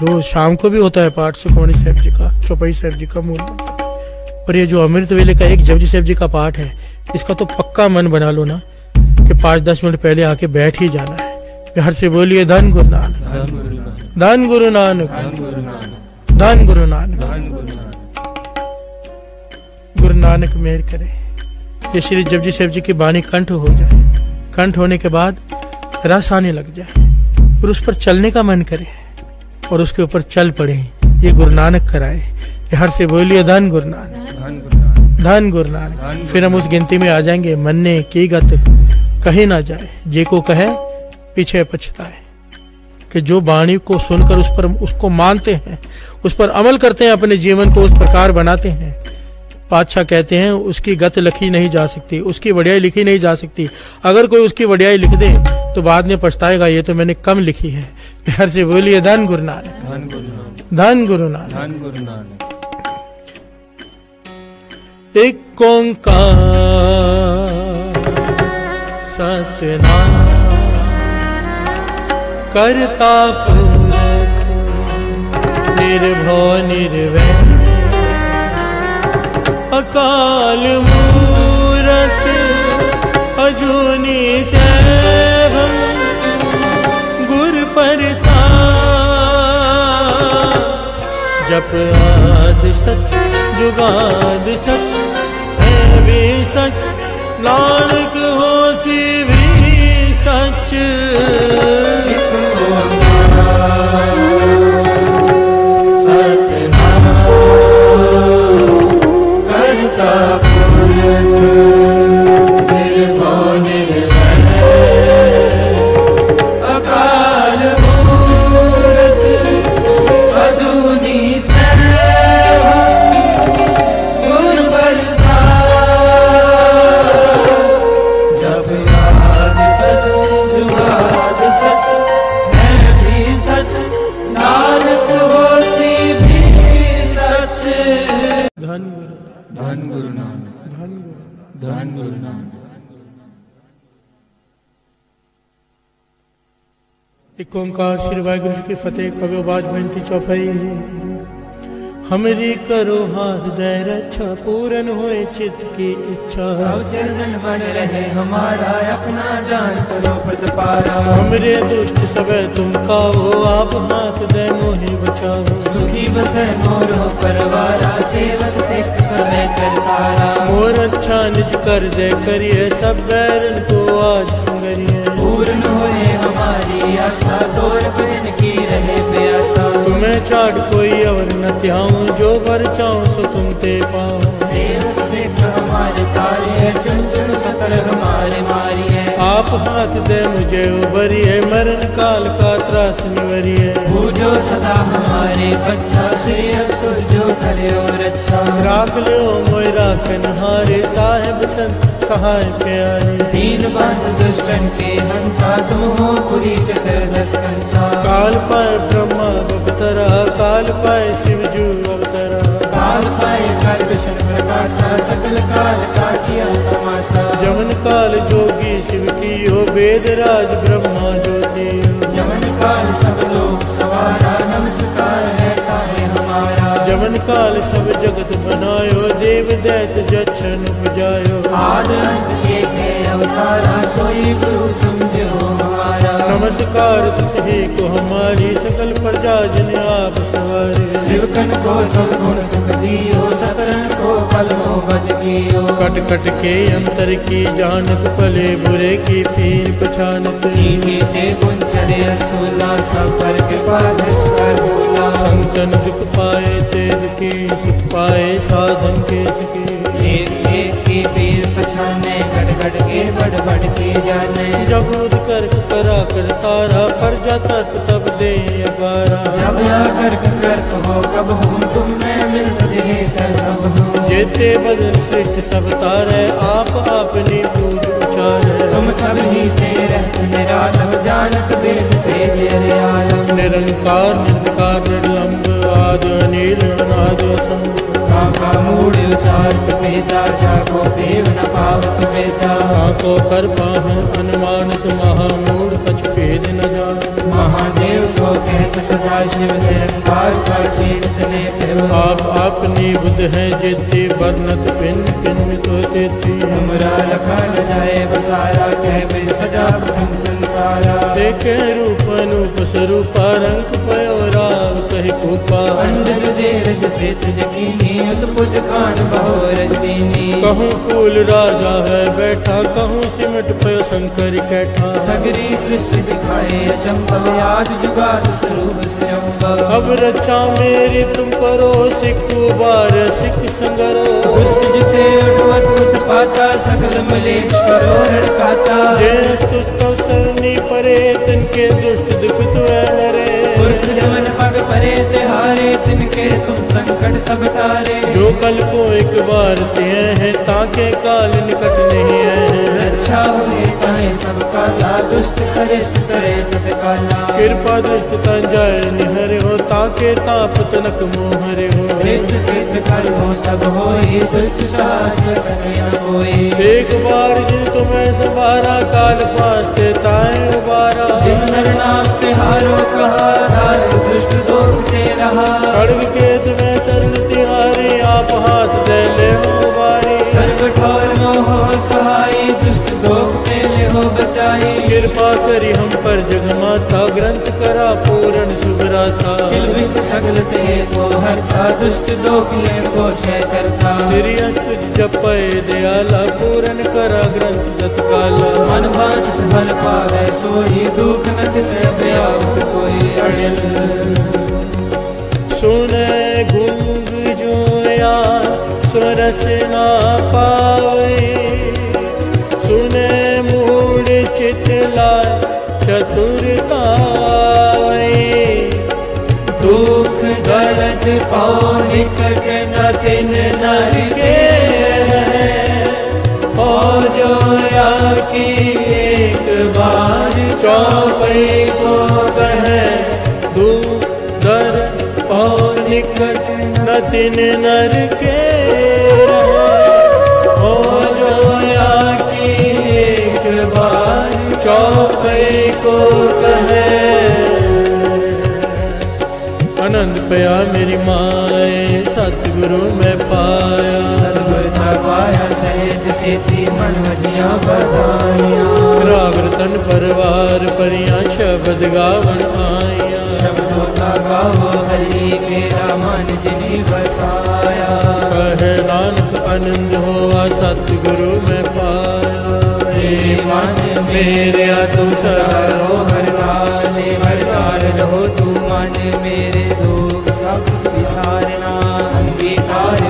रोज शाम को भी होता है पाठ सुखमणी साहब जी का, चौपाई साहब जी का मूल। और ये जो अमृत वेले का एक जपजी साहब जी का पाठ है, इसका तो पक्का मन बना लो ना कि 5-10 मिनट पहले आके बैठ ही जाना है। प्यार से बोलिए धन गुरु नानक, धन गुरु नानक, धन गुरु नानक। गुरु नानक मेहर करे ये श्री जपजी साहब जी की बाणी कंठ हो जाए, कंठ होने के बाद रस आने लग जाए और उस पर चलने का मन करे और उसके ऊपर चल पड़े। ये गुरु नानक कराए। हर से बोलिए धन गुरु नानक, धन गुरु नानक। फिर हम उस गिनती में आ जाएंगे, मन्ने की गत कहीं ना जाए, जे को कहे पीछे पछताए। कि जो वाणी को सुनकर उस पर उसको मानते हैं, उस पर अमल करते हैं, अपने जीवन को उस प्रकार बनाते हैं। पातशाह कहते हैं उसकी गत लिखी नहीं जा सकती, उसकी वड्याई लिखी नहीं जा सकती। अगर कोई उसकी वड्याई लिख दे तो बाद में पछताएगा, ये तो मैंने कम लिखी है। प्यार से बोलिए धन गुरु नानक, धन गुरु नानक। एक ओंकार सतनाम करता पुरख निर्भय निर्वैर अकाल मूरत अजूनी सैभं गुर प्रसाद। जप आद सच जुगाद सच है भी सच, नानक होसी भी सच। एक ओंकार श्री वाहिगुरु जी की फतेह। कवियो बाज बेनती चौपाई। हमरी करो हाथ दे रक्षा, पूरन होए चित्त की इच्छा। चरण बन रहे हमारा, अपना जान करो प्रतिपारा। हमरे दुष्ट सबे तुम काओ, आप हाथ दे मोहि बचाओ। सुखी बसे मोरो परवारा, सेवक सिख सबे करतारा। मोर अच्छा निज कर दे करिए, सब बैरन को आज संगरिए। पूर्ण होए हमारी आशा, तोर भजन की रहे प्यासा। तुम्हें छाड़ कोई और न त्याऊं, जो बर चाहूं सो तुम ते पाऊं। सेवक सिख हमारे तारे, चुन चुन सकल हमारे मारिए। आप हाथ दे मुझे उबरिए, मरण काल का त्रास निवरिए। पूजो सदा हमारे बच्चा, श्रेयस तुझो करे और अच्छा। राख लो मोय राखन हारे, साहेब संत सहाय प्यारे। दीन बंधु दुष्टन के हंता, तुम हो पुरी चतुर्दश कंता। काल पाए ब्रह्मा अवतरा, काल पाए शिव जू अवतरा। काल पाए कर विष्णु प्रकाशा, सकल काल का किया तमाशा। जमन काल जोगी शिव की हो, वेद राज ब्रह्मा ज्योति। जमन काल सब लोग सवारा, नमस्कार है ताहे हमारा। जमन काल सब जगत बनायो, देव दैत जच्छन उपजायो। आद अंत एक है अवतारा, सोई गुरु समझो हमारा। नमस्कार तुझे को हमारी, सकल प्रजा जन आप सवारे। शिवकन को सब गुण सुख दियो, सकरन को पल मोहब्बत कियो। कट कट के अंतर की जानत, भले बुरे की पीर पछानत। जीते ते गुंचरे अस्तुला, सब पर कृपा कर भूला। संतन दुख पाए ते दुखी, सुख पाए साधन के सुखी। एक एक की पीर पछाने, घट घट के बढ़ बढ़ के जाने। जब उद कर करा कर तारा, पर जाता तब दे अगारा। जब कर्क कर्क हो कब हूँ, तुम में मिल रहे कर सब हूँ। जेते बदल श्रेष्ठ सब तारे, आप अपनी पूज उचारे। तुम सब ही ते रहत निरालम, जानत वेद भेद आलम। निरंकार निर्विकार निर्लंब, आदि महामूढ़ उचारत वेदा, जाको देव न पावत वेदा। आको कर पाहु अनुमानित महामूढ़ कछ भेद न जान। महादेव को कहत सदा शिव निरंकार का चीरत ने फिर। आप अपनी बुद्ध है जिद्दी वर्णत पिन पिन तो तेती। तुमरा लखा न जाए बसारा, कह बिन सदा प्रथम संसारा। देखे रूप अनूप स्वरूपा, रंग पयो राव कहि कूपा। अंडज देरज से तजकीनी, उत्पुज खान बहो रजदीनी। कहूँ फूल राजा है बैठा, कहूँ सिमट पयो शंकर कैठा। सगरी सृष्टि दिखाए अचंभव, आज जुगाद स्वरूप से अम्बव। अब रक्षा मेरी तुम करो, सिख उबार सिख संगरो। दुष्ट जिते उठवत पाता, सकल मलेश करो हड़काता। जय स्तुतव सरनी परे, तिनके दुष्ट दुख तुए मरे। पुरख जमन पग परे तिहारे, तिनके तुम संकट सब तारे। जो कल को एक बार ते हैं, ताके काल निकट नहीं है। रक्षा हुए ताए सब काला, दुष्ट करिष्ट करे तत्काला। कृपा दृष्ट तन जाय निहरे हो, ताके ताप तनक मोहरे हो। वेद सिद्ध कर हो सब होई, दुष्ट शास्त्र सने न कोई। एक बार जिन तुम्हें संभारा, काल फास्ते ताए उबारा। जिन नर नाम तिहारो कहा, धार दुष्ट दोखते रहा। खड्ग के तुम्हें शरण तिहारी, आप हाथ दे ले हो बारी। सर्व ठोर मोह सहाय, दुष्ट दोखते ले हो बचाई। कृपा करी हम पर जगमाता, ग्रंथ करा पूर्ण शुभराता। किलबित सगल ते को हरता, दुष्ट दोख ले को क्षय करता। श्री अस्तुज जपय दयाला, पूर्ण करा ग्रंथ तत्काला। मन वांछित फल पावै सोई, दुख न तिसै व्याकुल कोई। अड़िल सुने गुंग जोया स्वरस ना पावे। सुने मूढ़ चितला चतुरता। दुख दर्द पाओ निकट, न तिन नर के रहे। हो जोया की एक बार, चौपई को कहे दुख दर्द पाओ निकट, न तिन नर के रहे। हो जोया की एक बार, चौपई को कहे। आनंद पया मेरी माए, सतगुरु मैं पाया। सतगुर था पाया सहज सेती, मन मजिया बधाइया। राग रतन परवार परियां, शब्द गावन आया। शब्दों का गाओ हरि, मेरा मन जिनी बसाया। कहे नानक आनंद होवा, सतगुरु मैं पाया। हे मन मेरे तू सदा रहो हर काल, हर काल रहो तू मन मेरे। दुख सब विसारना, अंगीकार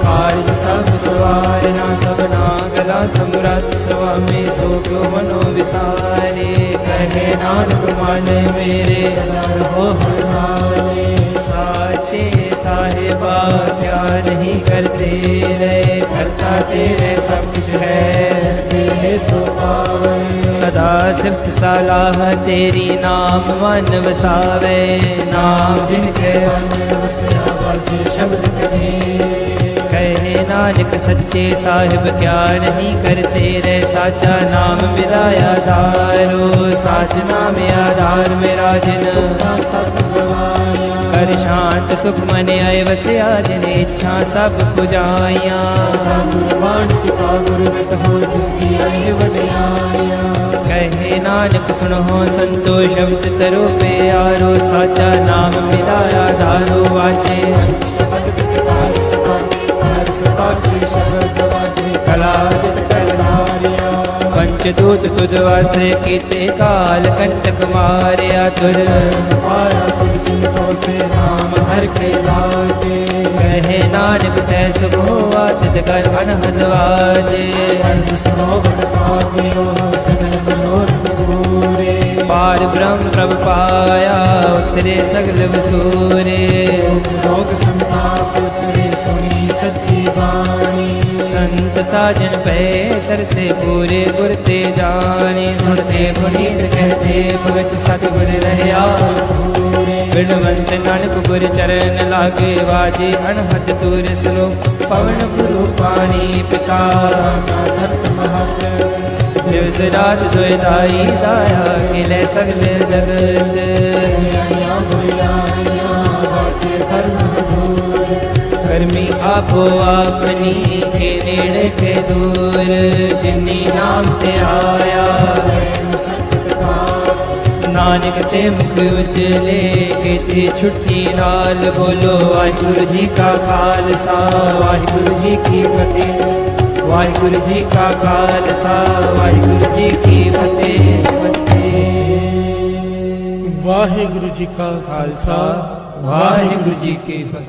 कार्य सब सवारना। सबना गला समरथ, स्वामी सो क्यों मनो विसारे। कहे नानक मन मेरे सदा रहो हर काल। साचे साहिबा क्या नहीं करते रहे, करता तेरे सब कुछ है, तेरे सो पावे। सदा सिफ्त सलाह तेरी, नाम मन वसावे। नाम जिनके मन वसया, बाजे शब्द कहे। कहे नानक सच्चे साहिब क्या नहीं करते रे। साचा नाम मिलाया धारो, साच नाम आधार मेरा जिन। कर शांत सुख मन आए वसया, जिन इच्छा सब पुजाइया। कहे नानक सुनो संतो, शब्द तरो पे यारो। साचा नाम मिलाया धारो वाचे। पंचदूत तुझ वास कीते, काल कंटक मारिया तुर। हर के लागे कहे नानक तै सुबो, आतित कर अनहद वाजे। पार ब्रह्म प्रभ पाया, उतरे सगल वसूरे। लोक संताप उतरे, सुनी सच्ची बाणी। संत साजन पे सर से पूरे गुर ते जाने। सुनते पुनीत कहते भगत सतगुर रहया। गुणवंत नानक गुर चरण लागे वाजे अनहद दूर सलो पवन गुरु पानी पिता दिवस रात जोय दाई दाया मिले सगल जगत कर्मी आपो अपनी के नेड़े के दूर जिन्नी नाम ते आया नानक ते मुख उजले कीती छुट्टी नाल बोलो वाहिगुरु जी का खालसा वाहिगुरु जी की फतेह वाहिगुरु जी का खालसा वाहिगुरु जी की फतेह वाहिगुरु जी का खालसा वाहिगुरु जी की फतेह।